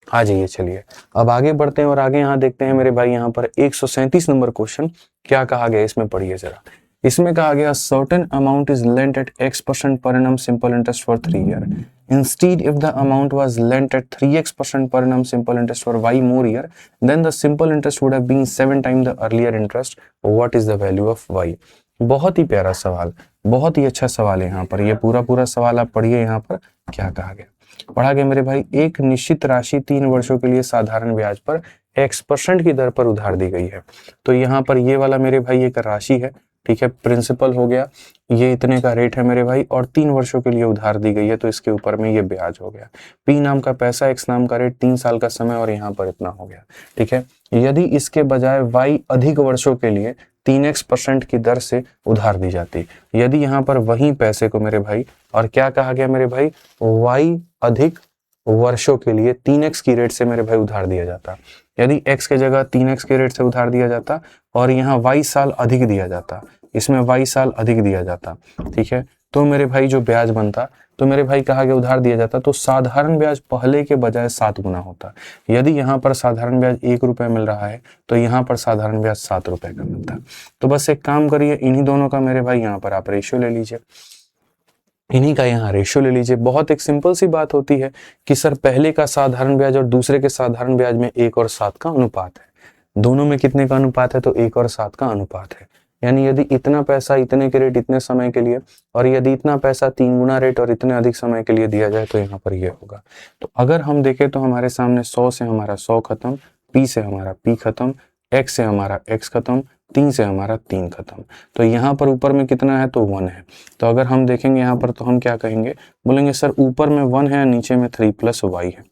आ जाइए, चलिए अब आगे बढ़ते हैं और आगे यहाँ देखते हैं मेरे भाई, यहाँ पर 137 नंबर क्वेश्चन क्या कहा गया, इसमें पढ़िए जरा। इसमें कहा गया certain amount is lent at X% per annum simple interest for 3 year. Instead, if the amount was lent at 3x% per annum simple interest for y more year, then the simple interest would have been 7 times the earlier interest. What is the value of y? बहुत ही प्यारा सवाल, बहुत ही अच्छा सवाल है। यहाँ पर ये पूरा सवाल आप पढ़िए। यहाँ पर क्या कहा गया, पढ़ा गया मेरे भाई, एक निश्चित राशि 3 वर्षों के लिए साधारण ब्याज पर X% की दर पर उधार दी गई है। तो यहाँ पर ये वाला मेरे भाई एक राशि है, ठीक है, प्रिंसिपल हो गया, ये इतने का रेट है मेरे भाई, और 3 वर्षों के लिए उधार दी गई है, तो इसके ऊपर में ये ब्याज हो गया। P नाम का पैसा, X नाम का रेट, 3 साल का समय, और यहाँ पर इतना हो गया, ठीक है। यदि इसके बजाय Y अधिक वर्षों के लिए 3x% की दर से उधार दी जाती, यदि यहाँ पर वही पैसे को मेरे भाई, और क्या कहा गया मेरे भाई, Y अधिक वर्षों के लिए 3x की रेट से मेरे भाई उधार दिया जाता, यदि x के जगह 3x के रेट से उधार दिया जाता, और यहाँ y साल अधिक दिया जाता, इसमें y साल अधिक दिया जाता, ठीक है, तो मेरे भाई जो ब्याज बनता, तो मेरे भाई कहा गया उधार दिया जाता, तो साधारण ब्याज पहले के बजाय 7 गुना होता। यदि यहाँ पर साधारण ब्याज 1 रुपये मिल रहा है, तो यहाँ पर साधारण ब्याज 7 रुपये का मिलता। तो बस एक काम करिए, इन्हीं दोनों का मेरे भाई यहाँ पर आप रेशियो ले लीजिए, इन्हीं का यहाँ रेशियो ले लीजिए। बहुत एक सिंपल सी बात होती है कि सर पहले का साधारण ब्याज और दूसरे के साधारण ब्याज में 1 और 7 का अनुपात है। दोनों में कितने का अनुपात है, तो 1 और 7 का अनुपात है। यानी यदि इतना पैसा इतने के रेट इतने समय के लिए, और यदि इतना पैसा 3 गुना रेट और इतने अधिक समय के लिए दिया जाए, तो यहाँ पर ये होगा। तो अगर हम देखें तो हमारे सामने 100 से हमारा 100 खत्म, P से हमारा P खत्म, X से हमारा X खत्म, 3 से हमारा 3 खत्म। तो यहाँ पर ऊपर में कितना है, तो 1 है। तो अगर हम देखेंगे यहाँ पर, तो हम क्या कहेंगे, बोलेंगे सर ऊपर में 1 है, नीचे में 3 + y है,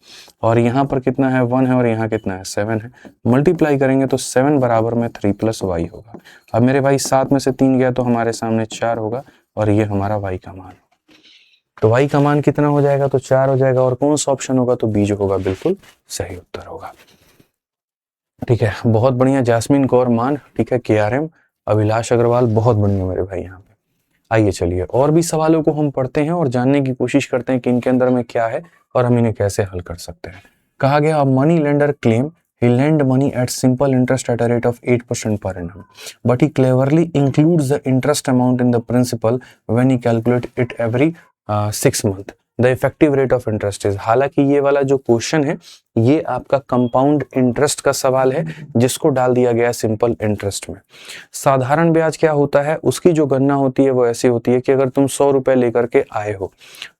और यहाँ पर कितना है, 1 है, और यहाँ कितना है, 7 है। मल्टीप्लाई करेंगे तो 7 बराबर में 3 + y होगा। अब मेरे भाई 7 में से 3 गया तो हमारे सामने 4 होगा, और ये हमारा y का मान। तो y का मान कितना हो जाएगा, तो 4 हो जाएगा। और कौन सा ऑप्शन होगा, तो बी जो होगा बिल्कुल सही उत्तर होगा। ठीक है, बहुत बढ़िया। जैस्मिन कौर मान, ठीक है, KRM, अभिलाष अग्रवाल, बहुत बढ़िया मेरे भाई यहाँ पे। आइए चलिए और भी सवालों को हम पढ़ते हैं और जानने की कोशिश करते हैं कि इनके अंदर में क्या है और हम इन्हें कैसे हल कर सकते हैं। कहा गया, money lender claim he lent money at simple interest at a rate of 8% per annum, but he cleverly includes the interest amount in the principal when he calculates it every 6 months. The effective rate of interest is. हालांकि ये वाला जो question है ये आपका compound interest का सवाल है जिसको डाल दिया गया सिंपल इंटरेस्ट में। साधारण ब्याज क्या होता है, उसकी जो गणना होती है वो ऐसी होती है कि अगर तुम 100 रुपए लेकर के आए हो,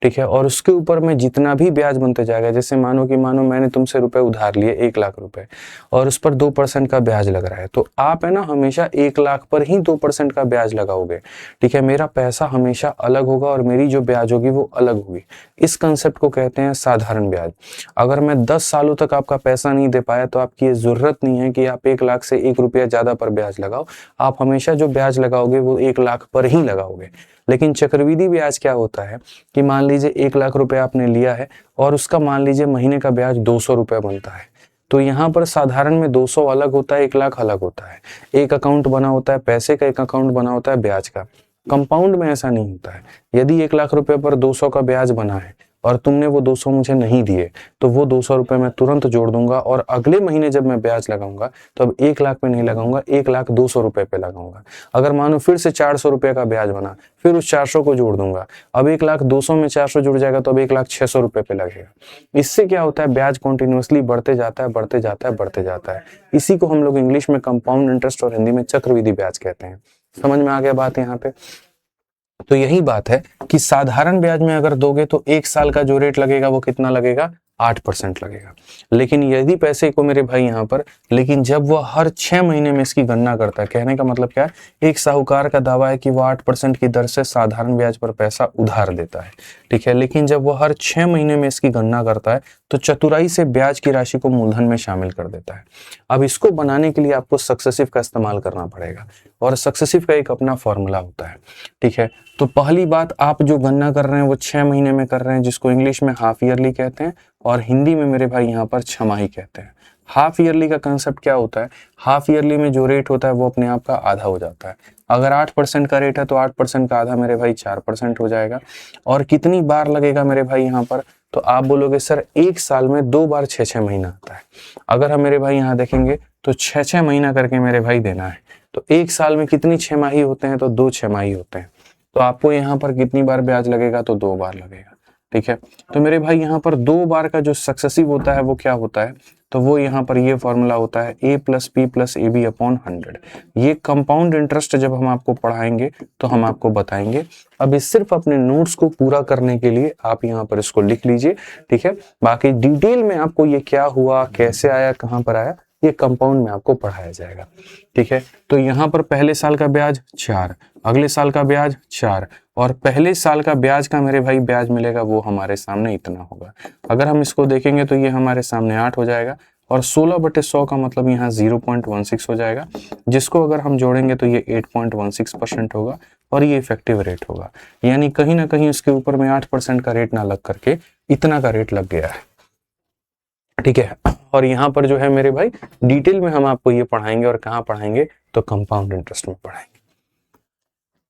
ठीक है, और उसके ऊपर में जितना भी ब्याज बनते जाएगा, जैसे मानो मैंने तुमसे रुपए उधार लिए 1 लाख रुपए और उस पर 2% का ब्याज लग रहा है, तो आप है ना हमेशा 1 लाख पर ही 2% का ब्याज लगाओगे, ठीक है। मेरा पैसा हमेशा अलग होगा और मेरी जो ब्याज होगी वो अलग होगी। इस कंसेप्ट को कहते हैं साधारण ब्याज। अगर मैं 10 सालों तक आपका पैसा नहीं दे पाया तो आपकी ये जरूरत नहीं है कि आप 1 लाख से 1 रुपया ज्यादा पर ब्याज लगाओ, आप हमेशा जो ब्याज लगाओगे वो 1 लाख पर ही लगाओगे। लेकिन चक्रवृद्धि ब्याज क्या होता है कि मान लीजिए 1 लाख रुपए आपने लिया है और उसका मान लीजिए महीने का ब्याज 200 रुपए बनता है, तो यहाँ पर साधारण में 200 अलग होता है, 1 लाख अलग होता है। एक अकाउंट बना होता है पैसे का, एक अकाउंट बना होता है ब्याज का। कंपाउंड में ऐसा नहीं होता है। यदि 1 लाख रुपए पर 200 का ब्याज बना है और तुमने वो 200 मुझे नहीं दिए, तो वो 200 रुपए मैं तुरंत जोड़ दूंगा और अगले महीने जब मैं ब्याज लगाऊंगा तो अब 1 लाख पे नहीं लगाऊंगा, 1 लाख 200 रुपए पे लगाऊंगा। अगर मानो फिर से 400 रुपए का ब्याज बना, फिर उस 400 को जोड़ दूंगा, अब 1 लाख 200 में 400 जुड़ जाएगा तो अब 1 लाख 600 रुपए पे लगेगा। इससे क्या होता है, ब्याज कॉन्टिन्यूअसली बढ़ते जाता है, बढ़ते जाता है, बढ़ते जाता है। इसी को हम लोग इंग्लिश में कंपाउंड इंटरेस्ट और हिंदी में चक्रवृद्धि ब्याज कहते हैं। समझ में आ गया बात यहाँ पे? तो यही बात है कि साधारण ब्याज में अगर दोगे तो 1 साल का जो रेट लगेगा वो कितना लगेगा, 8% लगेगा। लेकिन यदि पैसे को मेरे भाई यहाँ पर, लेकिन जब वो हर 6 महीने में इसकी गणना करता है, कहने का मतलब क्या है, एक साहूकार का दावा है कि वो 8% की दर से साधारण ब्याज पर पैसा उधार देता है, ठीक है। लेकिन जब वो हर 6 महीने में इसकी गणना करता है तो चतुराई से ब्याज की राशि को मूलधन में शामिल कर देता है। अब इसको बनाने के लिए आपको सक्सेसिव का इस्तेमाल करना पड़ेगा और सक्सेसिव का एक अपना फॉर्मूला होता है, ठीक है। तो पहली बात, आप जो गणना कर रहे हैं वो 6 महीने में कर रहे हैं, जिसको इंग्लिश में हाफ ईयरली कहते हैं और हिंदी में मेरे भाई यहाँ पर छमाही कहते हैं। हाफ ईयरली का कंसेप्ट क्या होता है, हाफ ईयरली में जो रेट होता है वो अपने आप का आधा हो जाता है। अगर 8% का रेट है तो 8% का आधा मेरे भाई 4% हो जाएगा। और कितनी बार लगेगा मेरे भाई यहाँ पर, तो आप बोलोगे सर 1 साल में 2 बार 6-6 महीना आता है। अगर हम मेरे भाई यहाँ देखेंगे तो 6-6 महीना करके मेरे भाई देना है, तो 1 साल में कितनी छमाही होते हैं, तो 2 छमाही होते हैं। तो आपको यहाँ पर कितनी बार ब्याज लगेगा, तो 2 बार लगेगा, ठीक है। तो मेरे भाई यहाँ पर 2 बार का जो सक्सेसिव होता है वो क्या होता है, तो वो यहाँ पर ये फॉर्मूला होता है a + p + ab / 100। ये कंपाउंड इंटरेस्ट जब हम आपको पढ़ाएंगे तो हम आपको बताएंगे। अब इस सिर्फ अपने नोट्स को पूरा करने के लिए आप यहाँ पर इसको लिख लीजिए, ठीक है। बाकी डिटेल में आपको ये क्या हुआ, कैसे आया, कहाँ पर आया, ये कंपाउंड में आपको पढ़ाया जाएगा, ठीक है। तो यहाँ पर पहले साल का ब्याज 4, अगले साल का ब्याज 4 और पहले साल का ब्याज का मेरे भाई ब्याज मिलेगा वो हमारे सामने इतना होगा। अगर हम इसको देखेंगे तो ये हमारे सामने 8 हो जाएगा और 16/100 का मतलब यहाँ 0.16 हो जाएगा, जिसको अगर हम जोड़ेंगे तो ये 8.16% होगा और ये इफेक्टिव रेट होगा। यानी कहीं ना कहीं उसके ऊपर में 8% का रेट ना लग करके इतना का रेट लग गया है, ठीक है। और यहाँ पर जो है मेरे भाई डिटेल में हम आपको ये पढ़ाएंगे और कहाँ पढ़ाएंगे, तो कंपाउंड इंटरेस्ट में पढ़ाएंगे।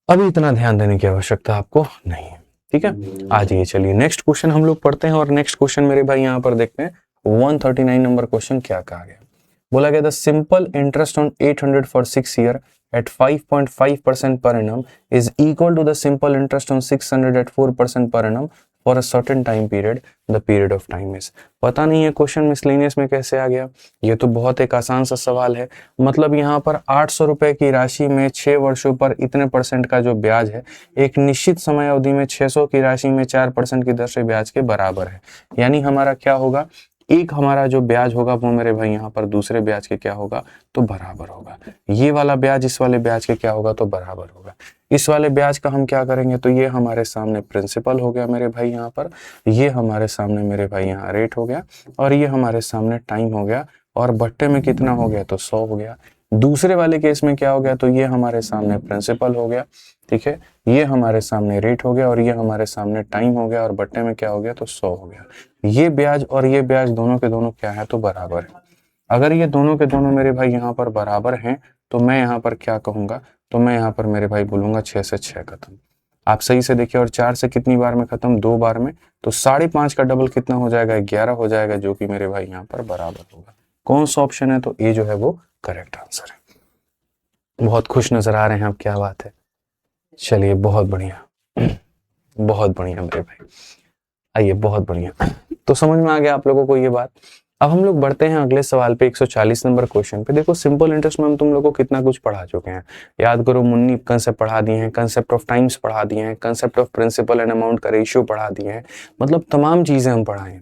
अभी इतना ध्यान देने की आवश्यकता आपको नहीं है, ठीक है। आ जाइए, चलिए नेक्स्ट क्वेश्चन हम लोग पढ़ते हैं और नेक्स्ट क्वेश्चन मेरे भाई यहाँ पर देखते हैं 139 नंबर क्वेश्चन क्या कहा गया। बोला गया the simple interest on 800 for 6 year at 5.5% per annum is equal to the simple interest on 600 at 4% per annum for a certain time period. The period of time is, पता नहीं है question miscellaneous में कैसे आ गया। ये तो बहुत एक आसान सा सवाल है। मतलब यहाँ पर 800 रुपए की राशि में 6 वर्षों पर इतने % का जो ब्याज है, एक निश्चित समय अवधि में 600 की राशि में 4% की दर से ब्याज के बराबर है। यानी हमारा क्या होगा, एक हमारा जो ब्याज होगा वो मेरे भाई यहाँ पर दूसरे ब्याज के क्या होगा, तो बराबर होगा। ये वाला ब्याज इस वाले ब्याज के क्या होगा, तो बराबर होगा। इस वाले ब्याज का हम क्या करेंगे, तो ये हमारे सामने प्रिंसिपल हो गया मेरे भाई यहाँ पर, ये हमारे सामने मेरे भाई यहाँ रेट हो गया और ये हमारे सामने टाइम हो गया और बट्टे में कितना हो गया, तो 100 हो गया। दूसरे वाले केस में क्या हो गया, तो ये हमारे सामने प्रिंसिपल हो गया, ठीक है, ये हमारे सामने रेट हो गया और ये हमारे सामने टाइम हो गया और बट्टे में क्या हो गया, तो 100 हो गया। ये ब्याज और ये ब्याज दोनों के दोनों क्या है, तो बराबर है। अगर ये दोनों के दोनों मेरे भाई यहाँ पर बराबर हैं तो मैं यहाँ पर क्या कहूंगा, तो मैं यहाँ पर मेरे भाई बोलूंगा 6 से 6 खत्म। आप सही से देखिए, और 4 से कितनी बार में खत्म, 2 बार में, तो 5.5 का डबल कितना हो जाएगा, 11 हो जाएगा, जो कि मेरे भाई यहाँ पर बराबर होगा। कौन सा ऑप्शन है, तो ए जो है वो करेक्ट आंसर है। बहुत खुश नजर आ रहे हैं आप, क्या बात है। चलिए बहुत बढ़िया, बहुत बढ़िया मेरे भाई। आइए, बहुत बढ़िया। तो समझ में आ गया आप लोगों को ये बात। अब हम लोग बढ़ते हैं अगले सवाल पे, 140 नंबर क्वेश्चन पे। देखो सिंपल इंटरेस्ट में हम तुम लोगों को कितना कुछ पढ़ा चुके हैं, याद करो। मुन्नी कंसेप्ट पढ़ा दिए हैं, कंसेप्ट ऑफ टाइम्स पढ़ा दिए हैं, concept of principal and amount का रेशियो पढ़ा दिए हैं, मतलब तमाम चीजें हम पढ़ाए हैं,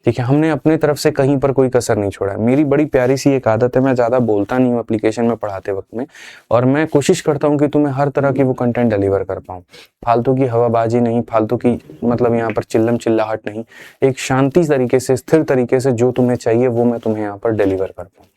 ठीक है। हमने अपने तरफ से कहीं पर कोई कसर नहीं छोड़ा है। मेरी बड़ी प्यारी सी एक आदत है, मैं ज्यादा बोलता नहीं हूँ एप्लीकेशन में पढ़ाते वक्त में, और मैं कोशिश करता हूँ कि तुम्हें हर तरह की वो कंटेंट डिलीवर कर पाऊँ। फालतू की हवाबाजी नहीं, फालतू की मतलब यहाँ पर चिल्लम चिल्लाहट नहीं, एक शांति तरीके से, स्थिर तरीके से जो तुम्हें चाहिए वो मैं तुम्हें यहाँ पर डिलीवर कर पाऊँ।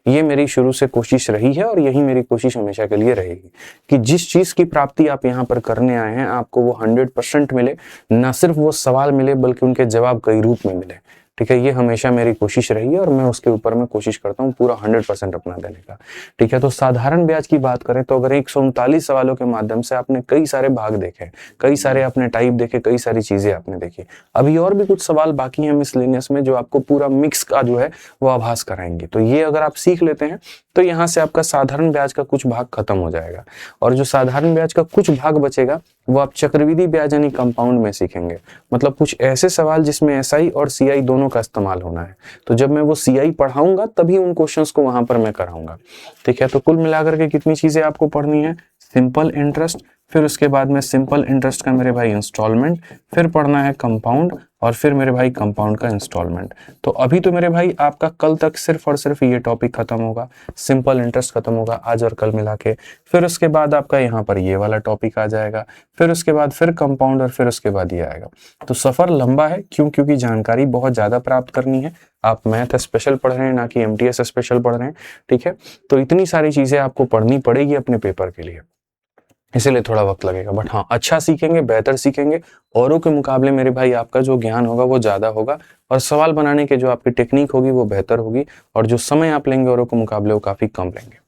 ये मेरी शुरू से कोशिश रही है और यही मेरी कोशिश हमेशा के लिए रहेगी कि जिस चीज की प्राप्ति आप यहाँ पर करने आए हैं आपको वो 100% मिले, ना सिर्फ वो सवाल मिले बल्कि उनके जवाब कई रूप में मिले, ठीक है। ये हमेशा मेरी कोशिश रही है और मैं उसके ऊपर मैं कोशिश करता हूँ पूरा 100% अपना देने का, ठीक है। तो साधारण ब्याज की बात करें तो अगर 139 सवालों के माध्यम से आपने कई सारे भाग देखे, कई सारे आपने टाइप देखे, कई सारी चीजें आपने देखी, अभी और भी कुछ सवाल बाकी हैं मिसलेनियस में जो आपको पूरा मिक्स का जो है वो आभास कराएंगे। तो ये अगर आप सीख लेते हैं तो यहाँ से आपका साधारण ब्याज का कुछ भाग खत्म हो जाएगा, और जो साधारण ब्याज का कुछ भाग बचेगा वो आप चक्रवृद्धि ब्याज यानी कंपाउंड में सीखेंगे। मतलब कुछ ऐसे सवाल जिसमें एसआई और सीआई दोनों का इस्तेमाल होना है, तो जब मैं वो सीआई पढ़ाऊंगा तभी उन क्वेश्चंस को वहां पर मैं कराऊंगा, ठीक है। तो कुल मिलाकर के कितनी चीजें आपको पढ़नी है, सिंपल इंटरेस्ट, फिर उसके बाद में सिंपल इंटरेस्ट का मेरे भाई इंस्टॉलमेंट, फिर पढ़ना है कंपाउंड, और फिर मेरे भाई कंपाउंड का इंस्टॉलमेंट। तो अभी तो मेरे भाई आपका कल तक सिर्फ और सिर्फ ये टॉपिक खत्म होगा, सिंपल इंटरेस्ट खत्म होगा आज और कल मिला के, फिर उसके बाद आपका यहाँ पर ये वाला टॉपिक आ जाएगा, फिर उसके बाद फिर कंपाउंड, और फिर उसके बाद ये आएगा। तो सफर लंबा है, क्यों? क्योंकि जानकारी बहुत ज्यादा प्राप्त करनी है। आप मैथ स्पेशल पढ़ रहे हैं, ना कि एमटीएस स्पेशल पढ़ रहे हैं, ठीक है। तो इतनी सारी चीजें आपको पढ़नी पड़ेगी अपने पेपर के लिए, इसीलिए थोड़ा वक्त लगेगा। बट हाँ, अच्छा सीखेंगे, बेहतर सीखेंगे, औरों के मुकाबले मेरे भाई आपका जो ज्ञान होगा वो ज्यादा होगा, और सवाल बनाने के जो आपकी टेक्निक होगी वो बेहतर होगी, और जो समय आप लेंगे औरों के मुकाबले वो काफी कम लेंगे,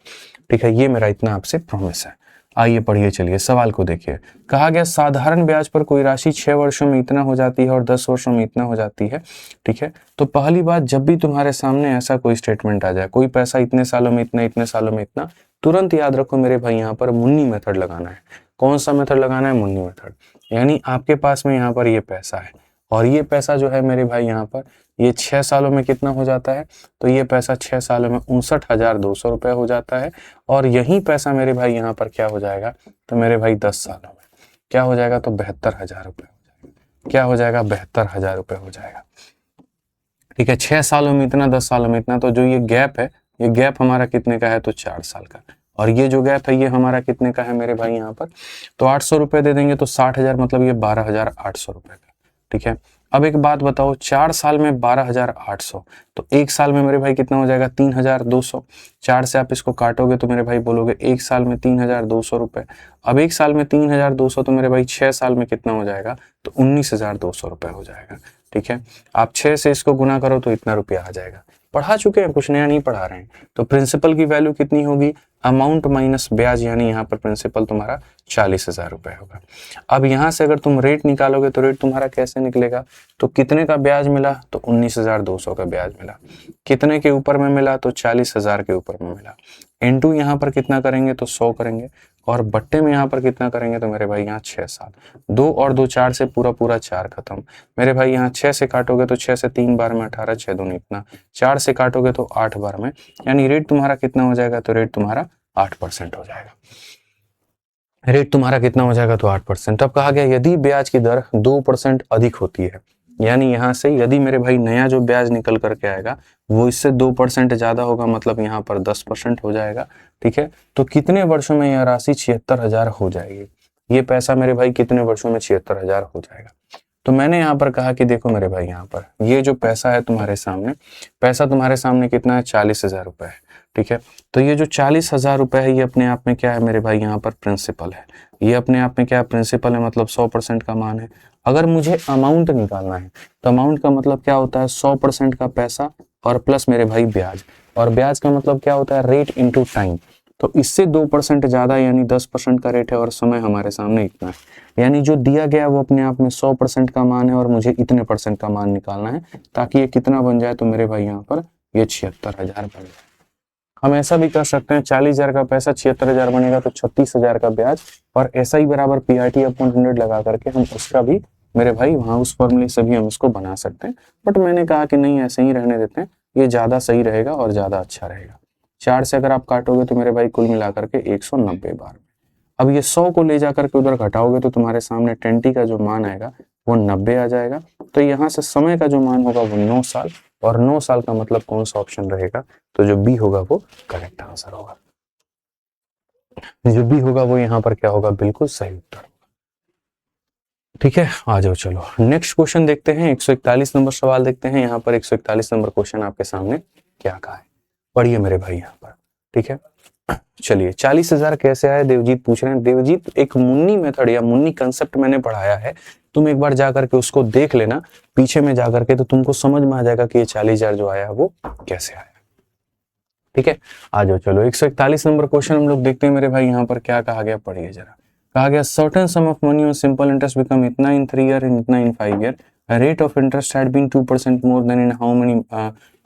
ठीक है। ये मेरा इतना आपसे प्रॉमिस है। आइए पढ़िए, चलिए सवाल को देखिए। कहा गया साधारण ब्याज पर कोई राशि 6 वर्षों में इतना हो जाती है और 10 वर्षों में इतना हो जाती है, ठीक है। तो पहली बात, जब भी तुम्हारे सामने ऐसा कोई स्टेटमेंट आ जाए, कोई पैसा इतने सालों में इतना, इतने सालों में इतना, तुरंत याद रखो मेरे भाई यहाँ पर मुन्नी मेथड लगाना है। कौन सा मेथड लगाना है? मुन्नी मेथड। यानी आपके पास में यहाँ पर ये पैसा है, और ये पैसा जो है मेरे भाई यहाँ पर ये 6 सालों में कितना हो जाता है? तो ये पैसा 6 सालों में 59,200 रुपये हो जाता है, और यही पैसा मेरे भाई यहाँ पर क्या हो जाएगा? तो मेरे भाई 10 सालों में क्या हो जाएगा? तो 72,000 रुपये हो जाएगा। क्या हो जाएगा? 72,000 रुपये हो जाएगा, ठीक है। 6 सालों में इतना, 10 सालों में इतना, तो जो ये गैप है, ये गैप हमारा कितने का है? तो 4 साल का। और ये जो गैप है ये हमारा कितने का है मेरे भाई यहाँ पर? तो 800 रुपये दे देंगे तो 60,000, मतलब ये 12,800 रुपये का, ठीक है। अब एक बात बताओ, 4 साल में 12,800, तो 1 साल में मेरे भाई कितना हो जाएगा? 3,200। 4 से आप इसको काटोगे तो मेरे भाई बोलोगे 1 साल में 3,200 रुपये। अब 1 साल में 3,200 तो मेरे भाई 6 साल में कितना हो जाएगा? तो 19,200 रुपये हो जाएगा, ठीक है। आप 6 से इसको गुना करो तो इतना रुपया आ जाएगा। पढ़ा चुके हैं, कुछ नया नहीं पढ़ा रहे हैं। तो प्रिंसिपल की वैल्यू कितनी होगी? अमाउंट माइनस ब्याज, यानी यहाँ पर प्रिंसिपल तुम्हारा 40,000 रुपये होगा। अब यहाँ से अगर तुम रेट निकालोगे तो रेट तुम्हारा कैसे निकलेगा? तो कितने का ब्याज मिला? तो 19,200 का ब्याज मिला। कितने के ऊपर में मिला? तो 40,000 के ऊपर में मिला। इनटू यहाँ पर कितना करेंगे? तो 100 करेंगे, और बट्टे में यहाँ पर कितना करेंगे? तो मेरे भाई यहाँ 6 साल। 2 और 2 4 से पूरा 4 खत्म। मेरे भाई यहाँ 6 से काटोगे तो 6 से 3 बार में 18, 6 दूनी इतना, 4 से काटोगे तो 8 बार में, यानी रेट तुम्हारा कितना हो जाएगा? तो रेट तुम्हारा 8% हो जाएगा। रेट तुम्हारा कितना हो जाएगा? तो 8%। अब कहा गया यदि ब्याज की दर 2% अधिक होती है, यानी यहाँ से यदि मेरे भाई नया जो ब्याज निकल करके आएगा वो इससे 2% ज्यादा होगा, मतलब यहाँ पर 10% हो जाएगा, ठीक है। तो कितने वर्षों में यह राशि 76,000 हो जाएगी? ये पैसा मेरे भाई कितने वर्षों में 76,000 हो जाएगा? तो मैंने यहाँ पर कहा कि देखो मेरे भाई, यहाँ पर ये जो पैसा है तुम्हारे सामने, पैसा तुम्हारे सामने कितना है? 40,000 रुपये है, ठीक है। तो ये जो 40,000 रुपये है ये अपने आप में क्या है मेरे भाई? यहाँ पर प्रिंसिपल है। ये अपने आप में क्या है? प्रिंसिपल है, मतलब 100% का मान है। अगर मुझे अमाउंट निकालना है तो अमाउंट का मतलब क्या होता है? 100% का पैसा और प्लस मेरे भाई ब्याज, और ब्याज का मतलब क्या होता है? Rate into time. तो इससे 2% ज्यादा यानी 10% का रेट है, और समय हमारे सामने इतना है। यानी जो दिया गया वो अपने आप में 100% का मान है, और मुझे इतने % का मान निकालना है ताकि ये कितना बन जाए? तो मेरे भाई यहाँ पर ये 76,000 बन जाए। हम ऐसा भी कर सकते हैं, 40,000 का पैसा 76,000 बनेगा तो 36,000 का ब्याज, और ऐसा ही बराबर PRT/100 लगा करके हम उसका भी मेरे भाई वहाँ उस फॉर्मूले से भी हम इसको बना सकते हैं, बट मैंने कहा कि नहीं ऐसे ही रहने देते हैं, ये ज़्यादा सही रहेगा और ज़्यादा अच्छा रहेगा। 4 से अगर आप काटोगे तो मेरे भाई कुल मिलाकर के 190 बार में। अब ये 100 को ले जाकर के उधर घटाओगे तो तुम्हारे सामने 10t का जो मान आएगा वो 90 आ जाएगा। तो यहाँ से समय का जो मान होगा वो 9 साल, और 9 साल का मतलब कौन सा ऑप्शन रहेगा, तो जो बी होगा वो करेक्ट आंसर होगा। जो बी होगा वो यहाँ पर क्या होगा, बिल्कुल सही उत्तर। ठीक है, आ जाओ चलो नेक्स्ट क्वेश्चन देखते हैं। 141 नंबर सवाल देखते हैं। यहाँ पर 141 नंबर क्वेश्चन आपके सामने क्या कहा है, पढ़िए मेरे भाई यहाँ पर। ठीक है, चलिए 40,000 कैसे आए, देवजीत पूछ रहे हैं। देवजीत, एक मुन्नी मेथड या मुन्नी कंसेप्ट मैंने पढ़ाया है, तुम एक बार जाकर के उसको देख लेना पीछे में जाकर के, तो तुमको समझ में आ जाएगा कि ये 40,000 जो आया वो कैसे आया। ठीक है, आ जाओ चलो 141 नंबर क्वेश्चन हम लोग देखते हैं मेरे भाई। यहाँ पर क्या कहा गया, पढ़िए जरा। कहा गया certain sum of money on simple interest become इतना इन 3 ईयर, इतना in 5 year, rate of interest had been 2% more than in how many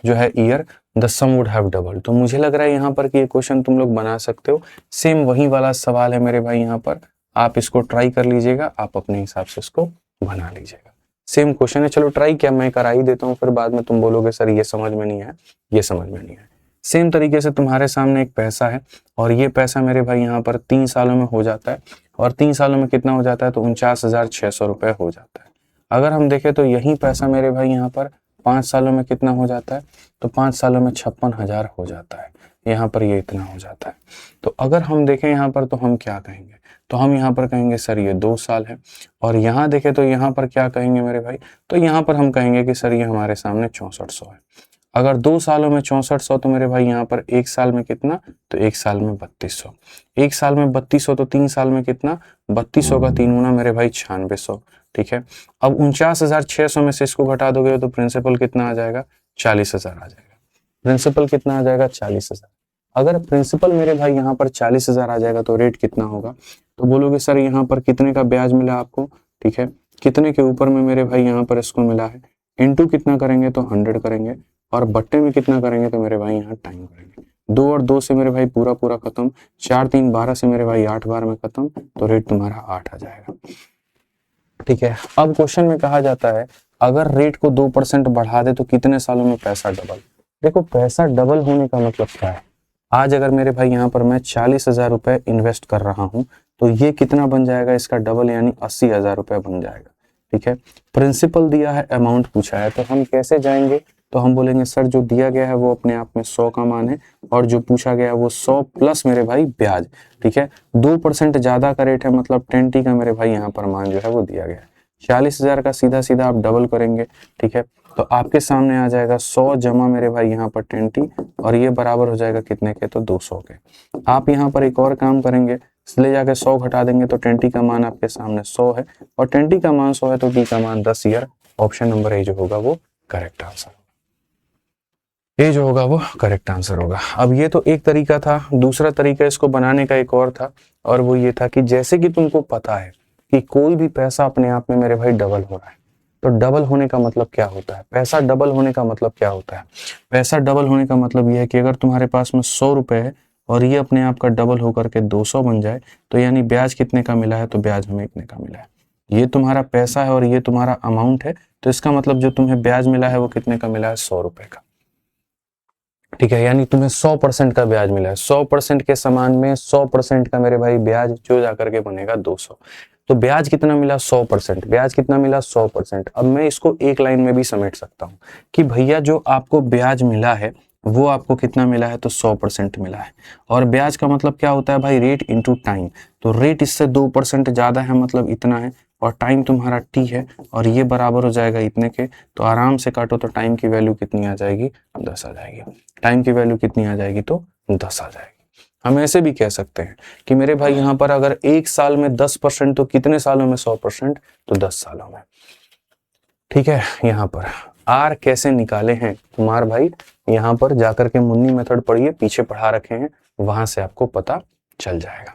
जो है year the sum would have double. तो मुझे लग रहा है यहाँ पर कि ये क्वेश्चन तुम लोग बना सकते हो। सेम वही वाला सवाल है मेरे भाई, यहाँ पर आप इसको ट्राई कर लीजिएगा, आप अपने हिसाब से इसको बना लीजिएगा। सेम क्वेश्चन है, चलो ट्राई क्या मैं करा ही देता हूँ, फिर बाद में तुम बोलोगे सर ये समझ में नहीं आया, ये समझ में नहीं आया। सेम तरीके से तुम्हारे सामने एक पैसा है, और ये पैसा मेरे भाई यहाँ पर 3 सालों में हो जाता है, और 3 सालों में कितना हो जाता है, तो 49,600 रुपये हो जाता है। अगर हम देखें तो यही पैसा मेरे भाई यहाँ पर 5 सालों में कितना हो जाता है, तो 5 सालों में 56,000 हो जाता है। यहाँ पर ये इतना हो जाता है। तो अगर हम देखें यहाँ पर तो हम क्या कहेंगे, तो हम यहाँ पर कहेंगे सर ये 2 साल है, और यहाँ देखें तो यहाँ पर क्या कहेंगे मेरे भाई, तो यहाँ पर हम कहेंगे कि सर ये हमारे सामने 6400 है। अगर 2 सालों में 6400 तो मेरे भाई यहाँ पर 1 साल में कितना, तो 1 साल में 3200, 1 साल में 3200, तो 3 साल में कितना, 3200 का 3 गुना मेरे भाई 9600। ठीक है, अब 49,600 में से इसको घटा दोगे तो प्रिंसिपल कितना आ जाएगा, 40,000 आ जाएगा। प्रिंसिपल कितना आ जाएगा, 40,000। अगर प्रिंसिपल मेरे भाई यहाँ पर 40,000 आ जाएगा तो रेट कितना होगा, तो बोलोगे सर यहाँ पर कितने का ब्याज मिला आपको। ठीक है, कितने के ऊपर में मेरे भाई यहाँ पर इसको मिला है, इनटू कितना करेंगे तो 100 करेंगे, और बट्टे में कितना करेंगे तो मेरे भाई यहाँ टाइम करेंगे। 2 और 2 से मेरे भाई पूरा पूरा खत्म, 4 3 12 से मेरे भाई 8 बार में खत्म, तो रेट तुम्हारा 8 आ जाएगा। ठीक है, अब क्वेश्चन में कहा जाता है अगर रेट को 2% बढ़ा दे तो कितने सालों में पैसा डबल। देखो पैसा डबल होने का मतलब क्या है, आज अगर मेरे भाई यहाँ पर मैं 40,000 रुपए इन्वेस्ट कर रहा हूँ तो ये कितना बन जाएगा, इसका डबल यानी 80,000 रुपए बन जाएगा। ठीक है, प्रिंसिपल दिया है, अमाउंट पूछा है, तो हम कैसे जाएंगे, तो हम बोलेंगे सर जो दिया गया है वो अपने आप में 100 का मान है, और जो पूछा गया है वो 100 प्लस मेरे भाई ब्याज। ठीक है, 2% ज्यादा का रेट है, मतलब 10t का मेरे भाई यहाँ पर मान जो है वो दिया गया है। 40,000 का सीधा सीधा आप डबल करेंगे। ठीक है, तो आपके सामने आ जाएगा 100 जमा मेरे भाई यहाँ पर 10t, और ये बराबर हो जाएगा कितने के, तो 200 के। आप यहाँ पर एक और काम करेंगे, ले जाके 100 घटा देंगे तो 10t का मान आपके सामने 100 है, और 10t का मान 100 है तो t का मान 10 ईयर। ऑप्शन नंबर ए जो होगा वो करेक्ट आंसर, ये जो होगा वो करेक्ट आंसर होगा। अब ये तो एक तरीका था, दूसरा तरीका इसको बनाने का एक और था, और वो ये था कि जैसे कि तुमको पता है कि कोई भी पैसा अपने आप में मेरे भाई डबल हो रहा है, तो डबल होने का मतलब क्या होता है, पैसा डबल होने का मतलब क्या होता है। पैसा डबल होने का मतलब ये है कि अगर तुम्हारे पास में 100 रुपए है और ये अपने आप का डबल होकर के 200 बन जाए, तो यानी ब्याज कितने का मिला है, तो ब्याज हमें इतने का मिला है। ये तुम्हारा पैसा है और ये तुम्हारा अमाउंट है, तो इसका मतलब जो तुम्हें ब्याज मिला है वो कितने का मिला है, 100 रुपए का। ठीक है, यानी तुम्हें 100% का ब्याज मिला है, 100% के समान में 100% का मेरे भाई ब्याज जो जाकर के बनेगा 200। तो ब्याज कितना मिला, 100%। ब्याज कितना मिला, 100%। अब मैं इसको एक लाइन में भी समेट सकता हूँ कि भैया जो आपको ब्याज मिला है वो आपको कितना मिला है, तो 100% मिला है। और ब्याज का मतलब क्या होता है भाई, रेट इंटू टाइम। तो रेट इससे 2% ज्यादा है, मतलब इतना है, और टाइम तुम्हारा t है, और ये बराबर हो जाएगा इतने के। तो आराम से काटो तो टाइम की वैल्यू कितनी आ जाएगी, 10 आ जाएगी। टाइम की वैल्यू कितनी आ जाएगी, तो 10 आ जाएगी। हम ऐसे भी कह सकते हैं कि मेरे भाई यहाँ पर अगर 1 साल में 10% तो कितने सालों में 100%, तो 10 सालों में। ठीक है, यहाँ पर आर कैसे निकाले हैं कुमार भाई, यहाँ पर जाकर के मुन्नी मेथड पढ़िए, पीछे पढ़ा रखे हैं, वहां से आपको पता चल जाएगा।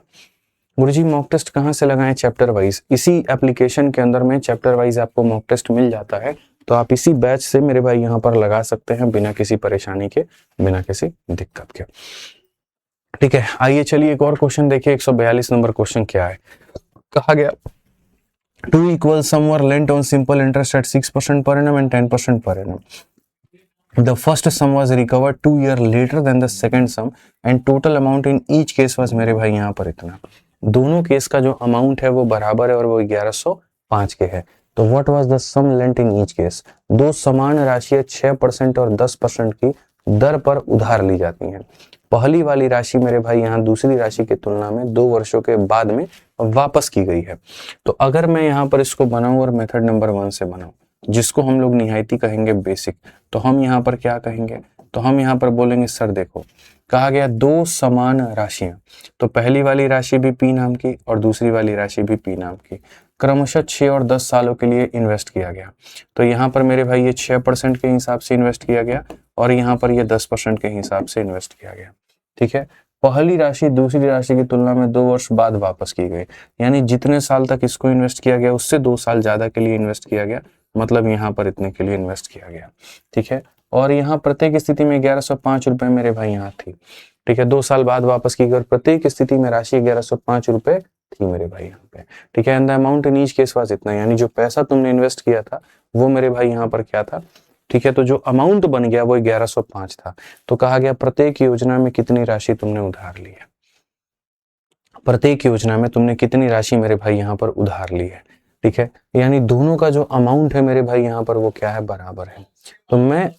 गुरुजी मॉक टेस्ट कहाँ से लगाएं, चैप्टर वाइज। इसी एप्लीकेशन के अंदर में चैप्टर वाइज आपको मॉक टेस्ट मिल जाता है, तो आप इसी बैच से मेरे भाई यहाँ पर लगा सकते हैं, बिना किसी परेशानी के, बिना किसी दिक्कत के। ठीक है, आइए चलिए एक और क्वेश्चन देखिए। 142 नंबर क्वेश्चन क्या है, कहा गया Two equal sum were lent on simple interest at 6% per annum and 10% per annum. The first sum was recovered 2 years later than the second sum and total amount in each case was, मेरे भाई यहाँ पर इतना, दोनों case का जो amount है वो बराबर है और वो 1105 के है। तो what was the sum lent in each case? दो समान राशि 6% और 10% की दर पर उधार ली जाती हैं। पहली वाली राशि मेरे भाई यहाँ दूसरी राशि की तुलना में 2 वर्षों के बाद में वापस की गई है। तो अगर मैं यहाँ पर इसको बनाऊं और मेथड नंबर 1 से बनाऊं, जिसको हम लोग निहायती कहेंगे बेसिक, तो हम यहाँ पर क्या कहेंगे? तो हम यहाँ पर बोलेंगे सर देखो, कहा गया दो समान राशियां, तो पहली वाली राशि भी पी नाम की और दूसरी वाली राशि भी पी नाम की, क्रमशः 6 और 10 सालों के लिए इन्वेस्ट किया गया। तो यहाँ पर मेरे भाई ये 6% के हिसाब से इन्वेस्ट किया गया और यहाँ पर ये 10% के हिसाब से इन्वेस्ट किया गया। ठीक है, पहली राशि दूसरी राशि की तुलना में 2 वर्ष बाद वापस की गई, यानी जितने साल तक इसको इन्वेस्ट किया गया उससे 2 साल ज्यादा के लिए इन्वेस्ट किया गया, मतलब यहाँ पर इतने के लिए इन्वेस्ट किया गया। ठीक है, और यहाँ प्रत्येक स्थिति में 1105 रुपए मेरे भाई यहाँ थी। ठीक है, 2 साल बाद वापस की गई और प्रत्येक स्थिति में राशि 1105 रुपए थी मेरे भाई यहाँ पे। ठीक है, and the amount in each case was इतना, यानी जो पैसा तुमने इन्वेस्ट किया था वो मेरे भाई यहाँ पर क्या था? ठीक है, तो जो अमाउंट बन गया वो 1105 था। तो कहा गया प्रत्येक योजना में कितनी राशि तुमने उधार ली है? प्रत्येक योजना में तुमने कितनी राशि मेरे भाई यहाँ पर उधार ली है? ठीक है, यानी दोनों का जो अमाउंट है मेरे भाई यहाँ पर वो क्या है? बराबर है। तो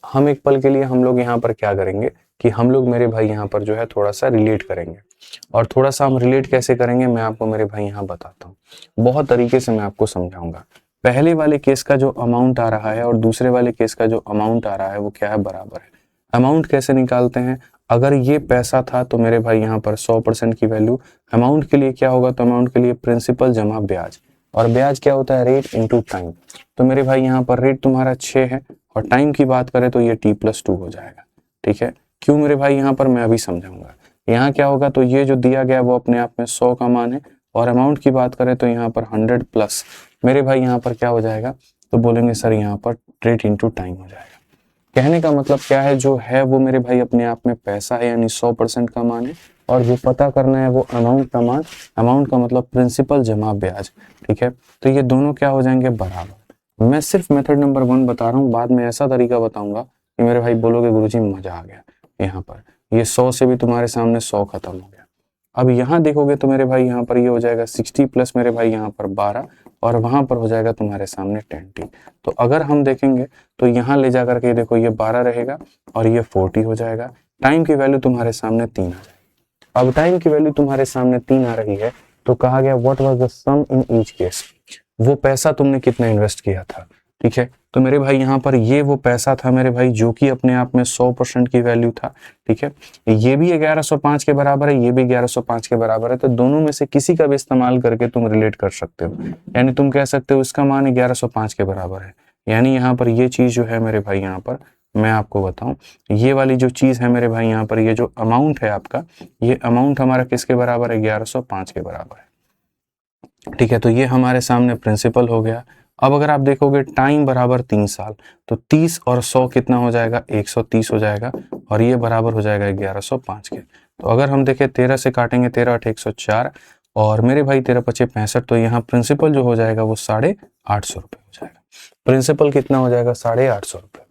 हम एक पल के लिए हम लोग यहाँ पर क्या करेंगे कि हम लोग मेरे भाई यहाँ पर जो है थोड़ा सा रिलेट करेंगे, और थोड़ा सा हम रिलेट कैसे करेंगे मैं आपको मेरे भाई यहाँ बताता हूँ। बहुत तरीके से मैं आपको समझाऊंगा। पहले वाले केस का जो अमाउंट आ रहा है और दूसरे वाले केस का जो अमाउंट आ रहा है वो क्या है? बराबर है। अमाउंट कैसे निकालते हैं? अगर ये पैसा था तो मेरे भाई यहाँ पर 100% की वैल्यू अमाउंट के लिए क्या होगा? तो अमाउंट के लिए प्रिंसिपल जमा ब्याज, और ब्याज क्या होता है? Rate into time. तो मेरे भाई यहाँ पर रेट तुम्हारा 6 है और टाइम की बात करें तो ये t+2 हो जाएगा। ठीक है, क्यों मेरे भाई यहाँ पर मैं अभी समझाऊंगा। यहाँ क्या होगा? तो ये जो दिया गया वो अपने आप में 100 का मान है और अमाउंट की बात करें तो यहाँ पर 100 प्लस मेरे भाई यहाँ पर क्या हो जाएगा? तो बोलेंगे सर यहाँ पर रेट इनटू टाइम हो जाएगा। कहने का मतलब क्या है? जो है वो मेरे भाई अपने आप में पैसा है, यानी 100% का मान है, और जो पता करना है वो अमाउंट का मान, अमाउंट का मतलब प्रिंसिपल जमा ब्याज। ठीक है, तो ये दोनों क्या हो जाएंगे? बराबर। मैं सिर्फ मेथड नंबर 1 बता रहा हूँ, बाद में ऐसा तरीका बताऊंगा कि मेरे भाई बोलोगे गुरुजी मजा आ गया। यहाँ पर ये 100 से भी तुम्हारे सामने 100 खत्म हो गया। अब यहाँ देखोगे तो मेरे भाई यहाँ पर ये हो जाएगा 60 प्लस मेरे भाई यहाँ पर 12 और वहां पर हो जाएगा तुम्हारे सामने 20। तो अगर हम देखेंगे तो यहाँ ले जाकर के देखो ये 12 रहेगा और ये 40 हो जाएगा। टाइम की वैल्यू तुम्हारे सामने 3 आ जाएगी। अब टाइम की वैल्यू तुम्हारे सामने 3 आ रही है तो कहा गया what was the sum in each case? वो पैसा तुमने कितना इन्वेस्ट किया था? ठीक है, तो मेरे भाई यहाँ पर ये वो पैसा था मेरे भाई जो कि अपने आप में 100% की वैल्यू था। ठीक है, ये भी 1105 के बराबर है, ये भी 1105 के बराबर है, तो दोनों में से किसी का भी इस्तेमाल करके तुम रिलेट कर सकते हो। यानी तुम कह सकते हो इसका मान 1105 के बराबर है, यानी यहाँ पर ये चीज जो है मेरे भाई यहाँ पर मैं आपको बताऊं, ये वाली जो चीज है मेरे भाई यहाँ पर ये जो अमाउंट है आपका, ये अमाउंट हमारा किसके बराबर है? 1105 के बराबर है। ठीक है, तो ये हमारे सामने प्रिंसिपल हो गया। अब अगर आप देखोगे टाइम बराबर 3 साल, तो 30 और 100 कितना हो जाएगा? 130 हो जाएगा और ये बराबर हो जाएगा 1105 के। तो अगर हम देखें 13 से काटेंगे, 13 8 104 और मेरे भाई 13 5 65, तो यहाँ प्रिंसिपल जो हो जाएगा वो 850 रुपये हो जाएगा। प्रिंसिपल कितना हो जाएगा? 850 रुपये।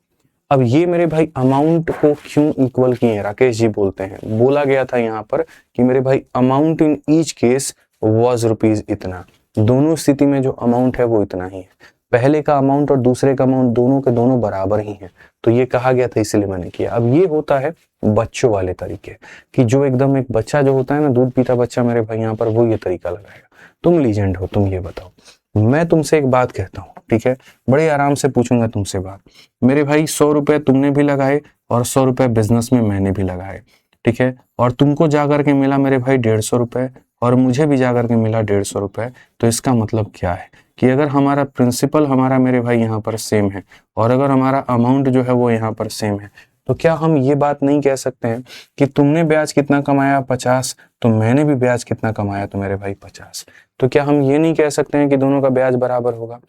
अब ये मेरे भाई अमाउंट को क्यों इक्वल किए? राकेश जी बोलते हैं, बोला गया था यहाँ पर कि मेरे भाई amount in each case was rupees इतना, दोनों स्थिति में जो अमाउंट है वो इतना ही है। पहले का अमाउंट और दूसरे का अमाउंट दोनों के दोनों बराबर ही है, तो ये कहा गया था इसलिए मैंने किया। अब ये होता है बच्चों वाले तरीके कि जो एकदम एक बच्चा जो होता है ना, दूध पीता बच्चा, मेरे भाई यहाँ पर वो ये तरीका लगाएगा। तुम लीजेंड हो, तुम ये बताओ, मैं तुमसे एक बात कहता हूँ, ठीक है, बड़े आराम से पूछूंगा तुमसे बात। मेरे भाई 100 रुपए तुमने भी लगाए और 100 रुपए बिजनेस में मैंने भी लगाए, ठीक है, और तुमको जाकर के मिला मेरे भाई 150 रुपए और मुझे भी जाकर के मिला 150 रुपए। तो इसका मतलब क्या है कि अगर हमारा प्रिंसिपल हमारा मेरे भाई यहाँ पर सेम है और अगर हमारा अमाउंट जो है वो यहाँ पर सेम है, तो क्या हम ये बात नहीं कह सकते हैं कि तुमने ब्याज कितना कमाया 50, तो मैंने भी ब्याज कितना कमाया तो मेरे भाई 50। तो क्या हम ये नहीं कह सकते हैं कि दोनों का ब्याज बराबर होगा?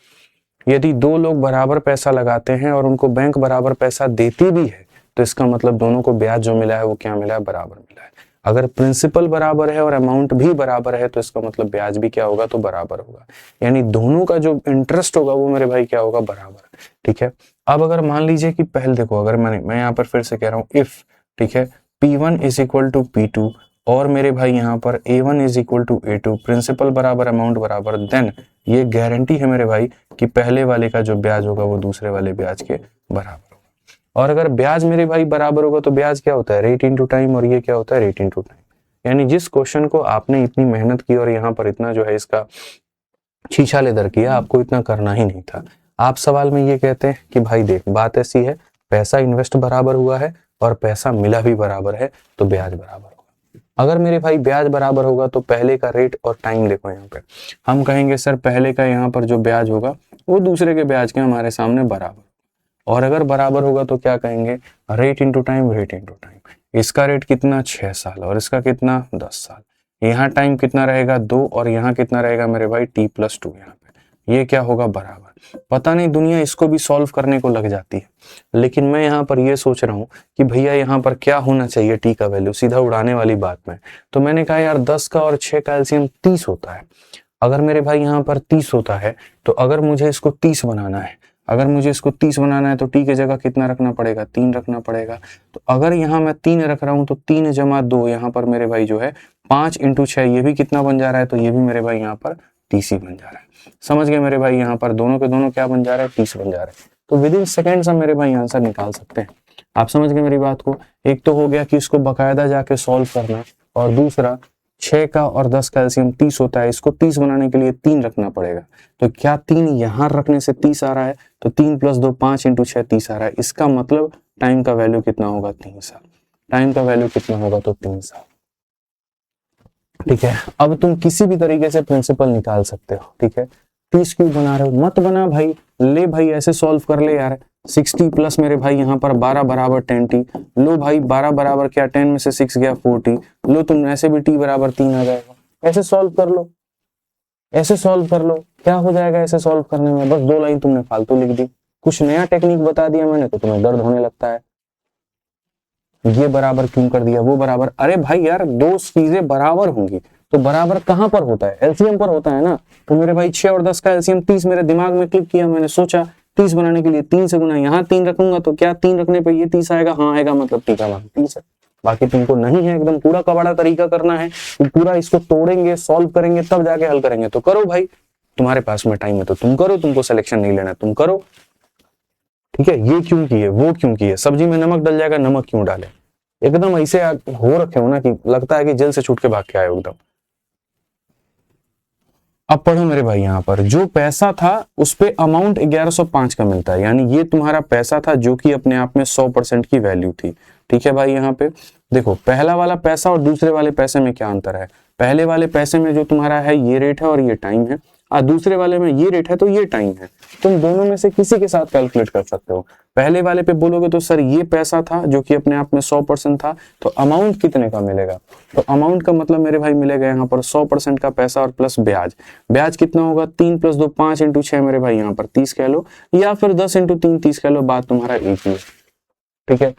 यदि दो लोग बराबर पैसा लगाते हैं और उनको बैंक बराबर पैसा देती भी है, तो इसका मतलब दोनों को ब्याज जो मिला है वो क्या मिला है? बराबर मिला है। अगर प्रिंसिपल बराबर है और अमाउंट भी बराबर है तो इसका मतलब ब्याज भी क्या होगा, तो बराबर होगा। यानी दोनों का जो इंटरेस्ट होगा वो मेरे भाई क्या होगा, बराबर। ठीक है, अब अगर मान लीजिए कि पहले देखो, अगर मैं यहाँ पर फिर से कह रहा हूँ इफ, ठीक है, P1 is equal to P2 और मेरे भाई यहाँ पर A1 is equal to A2, principal बराबर अमाउंट बराबर, देन ये गारंटी है मेरे भाई कि पहले वाले का जो ब्याज होगा वो दूसरे वाले ब्याज के बराबर होगा। और अगर ब्याज मेरे भाई बराबर होगा तो ब्याज क्या होता है, रेट इंटू टाइम, और ये क्या होता है, रेट इंटू टाइम। यानी जिस क्वेश्चन को आपने इतनी मेहनत की और यहाँ पर इतना जो है इसका शीशा लेदर किया, आपको इतना करना ही नहीं था। आप सवाल में ये कहते हैं कि भाई देख बात ऐसी है, पैसा इन्वेस्ट बराबर हुआ है और पैसा मिला भी बराबर है, तो ब्याज बराबर होगा। अगर मेरे भाई ब्याज बराबर होगा तो पहले का रेट और टाइम देखो, यहाँ पे हम कहेंगे सर पहले का यहाँ पर जो ब्याज होगा वो दूसरे के ब्याज के हमारे सामने बराबर, और अगर बराबर होगा तो क्या कहेंगे, rate into time, rate into time. इसका रेट कितना, 6 साल, और इसका कितना, 10 साल। यहाँ टाइम कितना रहेगा, 2, और यहाँ कितना रहेगा मेरे भाई T+2। यहाँ पे ये क्या होगा, बराबर। पता नहीं दुनिया इसको भी सॉल्व करने को लग जाती है, लेकिन मैं यहाँ पर ये सोच रहा हूँ कि भैया यहाँ पर क्या होना चाहिए टी का वैल्यू, सीधा उड़ाने वाली बात में। तो मैंने कहा यार 10 का और 6 का एलसीएम 30 होता है। अगर मेरे भाई यहाँ पर 30 होता है तो अगर मुझे इसको 30 बनाना है, अगर मुझे इसको 30 बनाना है तो टी की जगह कितना रखना पड़ेगा, 3 रखना पड़ेगा। तो अगर यहाँ मैं 3 रख रहा हूँ तो 3 जमा 2 यहाँ पर मेरे भाई जो है 5 इंटू 6, ये भी कितना बन जा रहा है, तो ये भी मेरे भाई यहाँ पर 30 ही बन जा रहा है। समझ गए मेरे भाई, यहाँ पर दोनों के दोनों क्या बन जा रहा है, 30 बन जा रहा है। तो विद इन सेकेंड्स हम मेरे भाई आंसर निकाल सकते हैं। आप समझ गए मेरी बात को। एक तो हो गया कि इसको बकायदा जाके सॉल्व करना, और दूसरा 6 का और 10 का एलसीएम 30 होता है, इसको 30 बनाने के लिए 3 रखना पड़ेगा। तो क्या 3 यहाँ रखने से 30 आ रहा है, तो 3 + 2 5 इंटू 6 30 आ रहा है। इसका मतलब टाइम का वैल्यू कितना होगा, 3 साल। टाइम का वैल्यू कितना होगा, तो 3 साल। ठीक है, अब तुम किसी भी तरीके से प्रिंसिपल निकाल सकते हो। ठीक है, 30 क्यों बना रहे हो, मत बना भाई, ले भाई ऐसे सॉल्व कर ले यार। 60 प्लस मेरे भाई यहाँ पर 12 बराबर 10t, लो भाई 12 बराबर क्या, 10 में से 6 गया 4t, लो तुम ऐसे भी t बराबर 3 आ जाएगा। ऐसे सॉल्व कर लो, ऐसे सॉल्व कर लो, क्या हो जाएगा ऐसे सॉल्व करने में, बस 2 लाइन तुमने फालतू लिख दी। कुछ नया टेक्निक बता दिया मैंने तो तुम्हें दर्द होने लगता है, ये बराबर क्यों कर दिया, वो बराबर। अरे भाई यार 2 चीजें बराबर होंगी तो बराबर कहां पर होता है, एलसीएम पर होता है ना। तो मेरे भाई 6 और 10 का एलसीएम 30 मेरे दिमाग में क्लिक किया, मैंने सोचा 30 बनाने के लिए 3 से गुना, यहाँ 3 रखूंगा तो क्या 3 रखने पे ये 30 आएगा, हाँ आएगा, मतलब टी का मान 30 है। बाकी तुमको नहीं है एकदम पूरा कबाड़ा तरीका करना है, पूरा इसको तोड़ेंगे, सॉल्व करेंगे, तब जाके हल करेंगे। तो करो भाई, तुम्हारे पास में टाइम है तो तुम करो, तुमको सिलेक्शन नहीं लेना तुम करो। ठीक है, ये क्यों किए, वो क्यों किए, सब्जी में नमक डल जाएगा, नमक क्यों डाले, एकदम ऐसे हो रखे हो ना कि लगता है कि जेल से छूट के भाग के आए हो एकदम। अब पढ़ो मेरे भाई, यहाँ पर जो पैसा था उस पे अमाउंट 1105 का मिलता है, यानी ये तुम्हारा पैसा था जो कि अपने आप में 100% की वैल्यू थी। ठीक है भाई, यहाँ पे देखो पहला वाला पैसा और दूसरे वाले पैसे में क्या अंतर है। पहले वाले पैसे में जो तुम्हारा है ये रेट है और ये टाइम है, और दूसरे वाले में ये रेट है तो ये टाइम है। तुम दोनों में से किसी के साथ कैलकुलेट कर सकते हो। पहले वाले पे बोलोगे तो सर ये पैसा था जो कि अपने आप में 100% था, तो अमाउंट कितने का मिलेगा, तो अमाउंट का मतलब मेरे भाई मिलेगा यहाँ पर 100% का पैसा और प्लस ब्याज। ब्याज कितना होगा, 3 + 2 5 इंटू 6 मेरे भाई यहाँ पर 30 कह लो, या फिर 10 इंटू 3 30 कह लो, बात तुम्हारा एक ही है। ठीक है,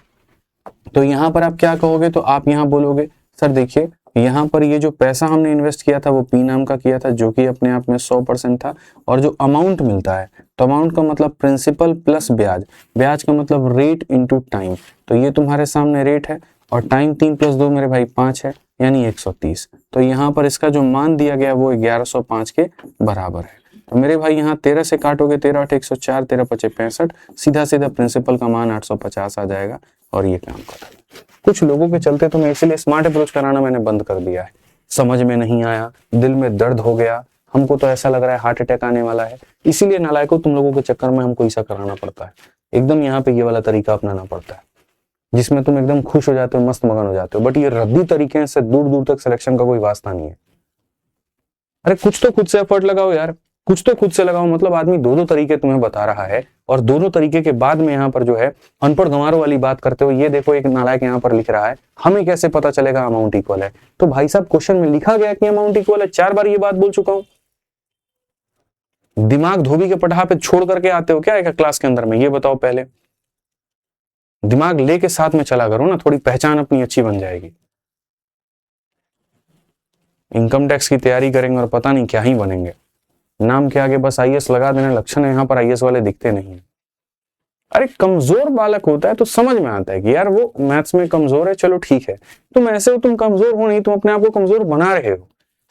तो यहाँ पर आप क्या कहोगे, तो आप यहाँ बोलोगे सर देखिए यहाँ पर ये जो पैसा हमने इन्वेस्ट किया था वो पी नाम का किया था जो कि अपने आप में 100% था, और जो अमाउंट मिलता है तो अमाउंट का मतलब प्रिंसिपल प्लस ब्याज, ब्याज का मतलब रेट इंटू टाइम। तो ये तुम्हारे सामने रेट है और टाइम 3 + 2 मेरे भाई 5 है, यानी 130। तो यहाँ पर इसका जो मान दिया गया वो 1105 के बराबर है। तो मेरे भाई यहाँ 13 से काटोगे, 13 8 104, 13 5 65, सीधा सीधा प्रिंसिपल का मान 850 आ जाएगा और ये काम खत्म। कुछ लोगों के चलते तो मैं इसीलिए स्मार्ट अप्रोच कराना मैंने बंद कर दिया है, समझ में नहीं आया, दिल में दर्द हो गया, हमको तो ऐसा लग रहा है हार्ट अटैक आने वाला है, इसीलिए नालायकों तुम लोगों के चक्कर में हमको ऐसा कराना पड़ता है। एकदम यहाँ पे ये वाला तरीका अपनाना पड़ता है जिसमें तुम एकदम खुश हो जाते हो, मस्त मगन हो जाते हो, बट ये रद्दी तरीके से दूर दूर तक सिलेक्शन का कोई वास्ता नहीं है। अरे कुछ तो खुद से एफर्ट लगाओ यार, कुछ तो खुद से लगाओ। मतलब आदमी 2 तरीके तुम्हें बता रहा है और 2 तरीके के बाद में यहाँ पर जो है अनपढ़ गंवारों वाली बात करते हो। ये देखो एक नालायक यहाँ पर लिख रहा है हमें कैसे पता चलेगा अमाउंट इक्वल है। तो भाई साहब क्वेश्चन में लिखा गया कि अमाउंट इक्वल है, 4 बार ये बात बोल चुका हूं। दिमाग धोबी के पटाह पे छोड़ करके आते हो क्या एक क्लास के अंदर में, ये बताओ पहले। दिमाग लेके साथ में चला करो ना, थोड़ी पहचान अपनी अच्छी बन जाएगी। इनकम टैक्स की तैयारी करेंगे और पता नहीं क्या ही बनेंगे। नाम के आगे बस आईएएस लगा देने, लक्षण है यहाँ पर आईएएस वाले दिखते नहीं है। अरे कमजोर बालक होता है तो समझ में आता है कि यार वो मैथ्स में कमजोर है, चलो ठीक है। तुम ऐसे हो, तुम कमजोर हो नहीं, तुम अपने आप को कमजोर बना रहे हो।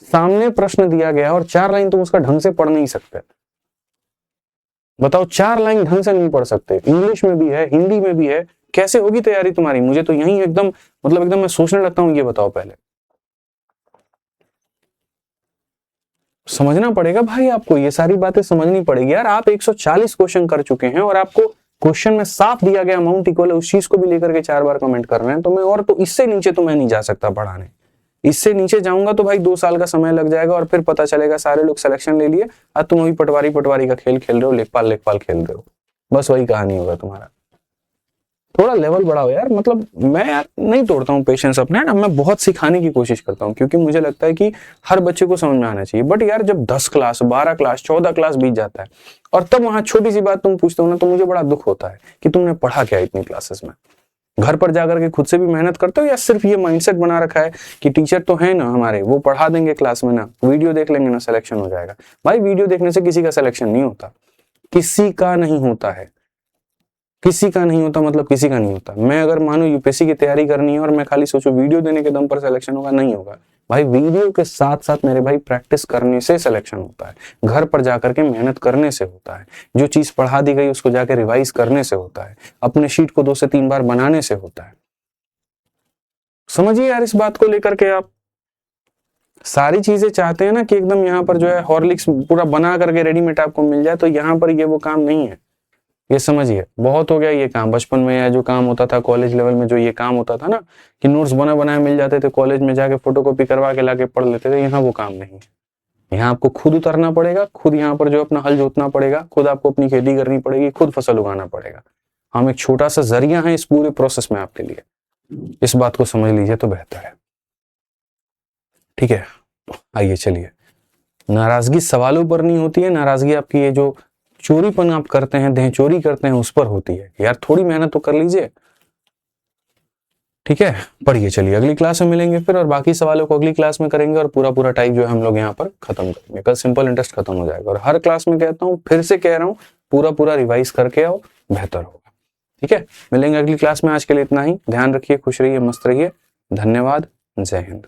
सामने प्रश्न दिया गया और 4 लाइन तुम उसका ढंग से पढ़ नहीं सकते। बताओ, 4 लाइन ढंग से नहीं पढ़ सकते, इंग्लिश में भी है, हिंदी में भी है, कैसे होगी तैयारी तुम्हारी? मुझे तो यही एकदम मतलब एकदम मैं सोचने लगता हूँ। ये बताओ, पहले समझना पड़ेगा भाई, आपको ये सारी बातें समझनी पड़ेगी यार। आप 140 क्वेश्चन कर चुके हैं और आपको क्वेश्चन में साफ दिया गया अमाउंट इक्वल है, उस चीज को भी लेकर के 4 बार कमेंट कर रहे हैं। तो मैं और तो इससे नीचे तो मैं नहीं जा सकता पढ़ाने। इससे नीचे जाऊंगा तो भाई 2 साल का समय लग जाएगा और फिर पता चलेगा सारे लोग सिलेक्शन ले लिए और तुम वही पटवारी पटवारी का खेल खेल रहे हो, लेखपाल लेखपाल खेल रहे हो। बस वही कहानी होगा तुम्हारा। थोड़ा लेवल बढ़ाओ यार। मतलब मैं यार नहीं तोड़ता हूँ पेशेंस अपने, ना मैं बहुत सिखाने की कोशिश करता हूँ क्योंकि मुझे लगता है कि हर बच्चे को समझ में आना चाहिए। बट यार जब 10 क्लास 12 क्लास 14 क्लास बीत जाता है और तब वहां छोटी सी बात तुम पूछते हो ना, तो मुझे बड़ा दुख होता है कि तुमने पढ़ा क्या इतनी क्लासेस में। घर पर जाकर के खुद से भी मेहनत करते हो या सिर्फ ये माइंडसेट बना रखा है कि टीचर तो है ना हमारे, वो पढ़ा देंगे क्लास में ना, वीडियो देख लेंगे ना, सिलेक्शन हो जाएगा। भाई वीडियो देखने से किसी का सिलेक्शन नहीं होता, किसी का नहीं होता है। किसी का नहीं होता मतलब किसी का नहीं होता। मैं अगर मानो यूपीएससी की तैयारी करनी है और मैं खाली सोचूं वीडियो देने के दम पर सिलेक्शन होगा, नहीं होगा भाई। वीडियो के साथ साथ मेरे भाई प्रैक्टिस करने से सिलेक्शन होता है, घर पर जाकर के मेहनत करने से होता है, जो चीज पढ़ा दी गई उसको जाकर रिवाइज करने से होता है, अपने शीट को 2 से 3 बार बनाने से होता है। समझिए यार इस बात को लेकर के। आप सारी चीजें चाहते हैं ना कि एकदम यहाँ पर जो है हॉर्लिक्स पूरा बना करके रेडीमेड आपको मिल जाए, तो यहाँ पर ये वो काम नहीं है। ये समझिए, बहुत हो गया ये काम। बचपन में या जो काम होता था कॉलेज लेवल में, जो ये काम होता था ना कि नोट्स बना बनाए मिल जाते थे, कॉलेज में जाके फोटोकॉपी करवा के लाके पढ़ लेते थे, यहाँ वो काम नहीं है। यहाँ आपको खुद उतरना पड़ेगा, खुद यहाँ पर जो अपना हल जोतना पड़ेगा, खुद आपको अपनी खेती करनी पड़ेगी, खुद फसल उगाना पड़ेगा। हम एक छोटा सा जरिया है इस पूरे प्रोसेस में आपके लिए। इस बात को समझ लीजिए तो बेहतर है। ठीक है, आइए चलिए। नाराजगी सवालों पर नहीं होती है, नाराजगी आपकी ये जो चोरीपन आप करते हैं, देह चोरी करते हैं, उस पर होती है। यार थोड़ी मेहनत तो कर लीजिए। ठीक है, पढ़िए चलिए, अगली क्लास में मिलेंगे फिर और बाकी सवालों को अगली क्लास में करेंगे और पूरा टाइप जो है हम लोग यहाँ पर खत्म करेंगे। कल सिंपल इंटरेस्ट खत्म हो जाएगा और हर क्लास में कहता हूँ, फिर से कह रहा हूँ, पूरा रिवाइज करके आओ, बेहतर होगा। ठीक है, मिलेंगे अगली क्लास में। आज के लिए इतना ही। ध्यान रखिए, खुश रहिए, मस्त रहिए। धन्यवाद, जय हिंद।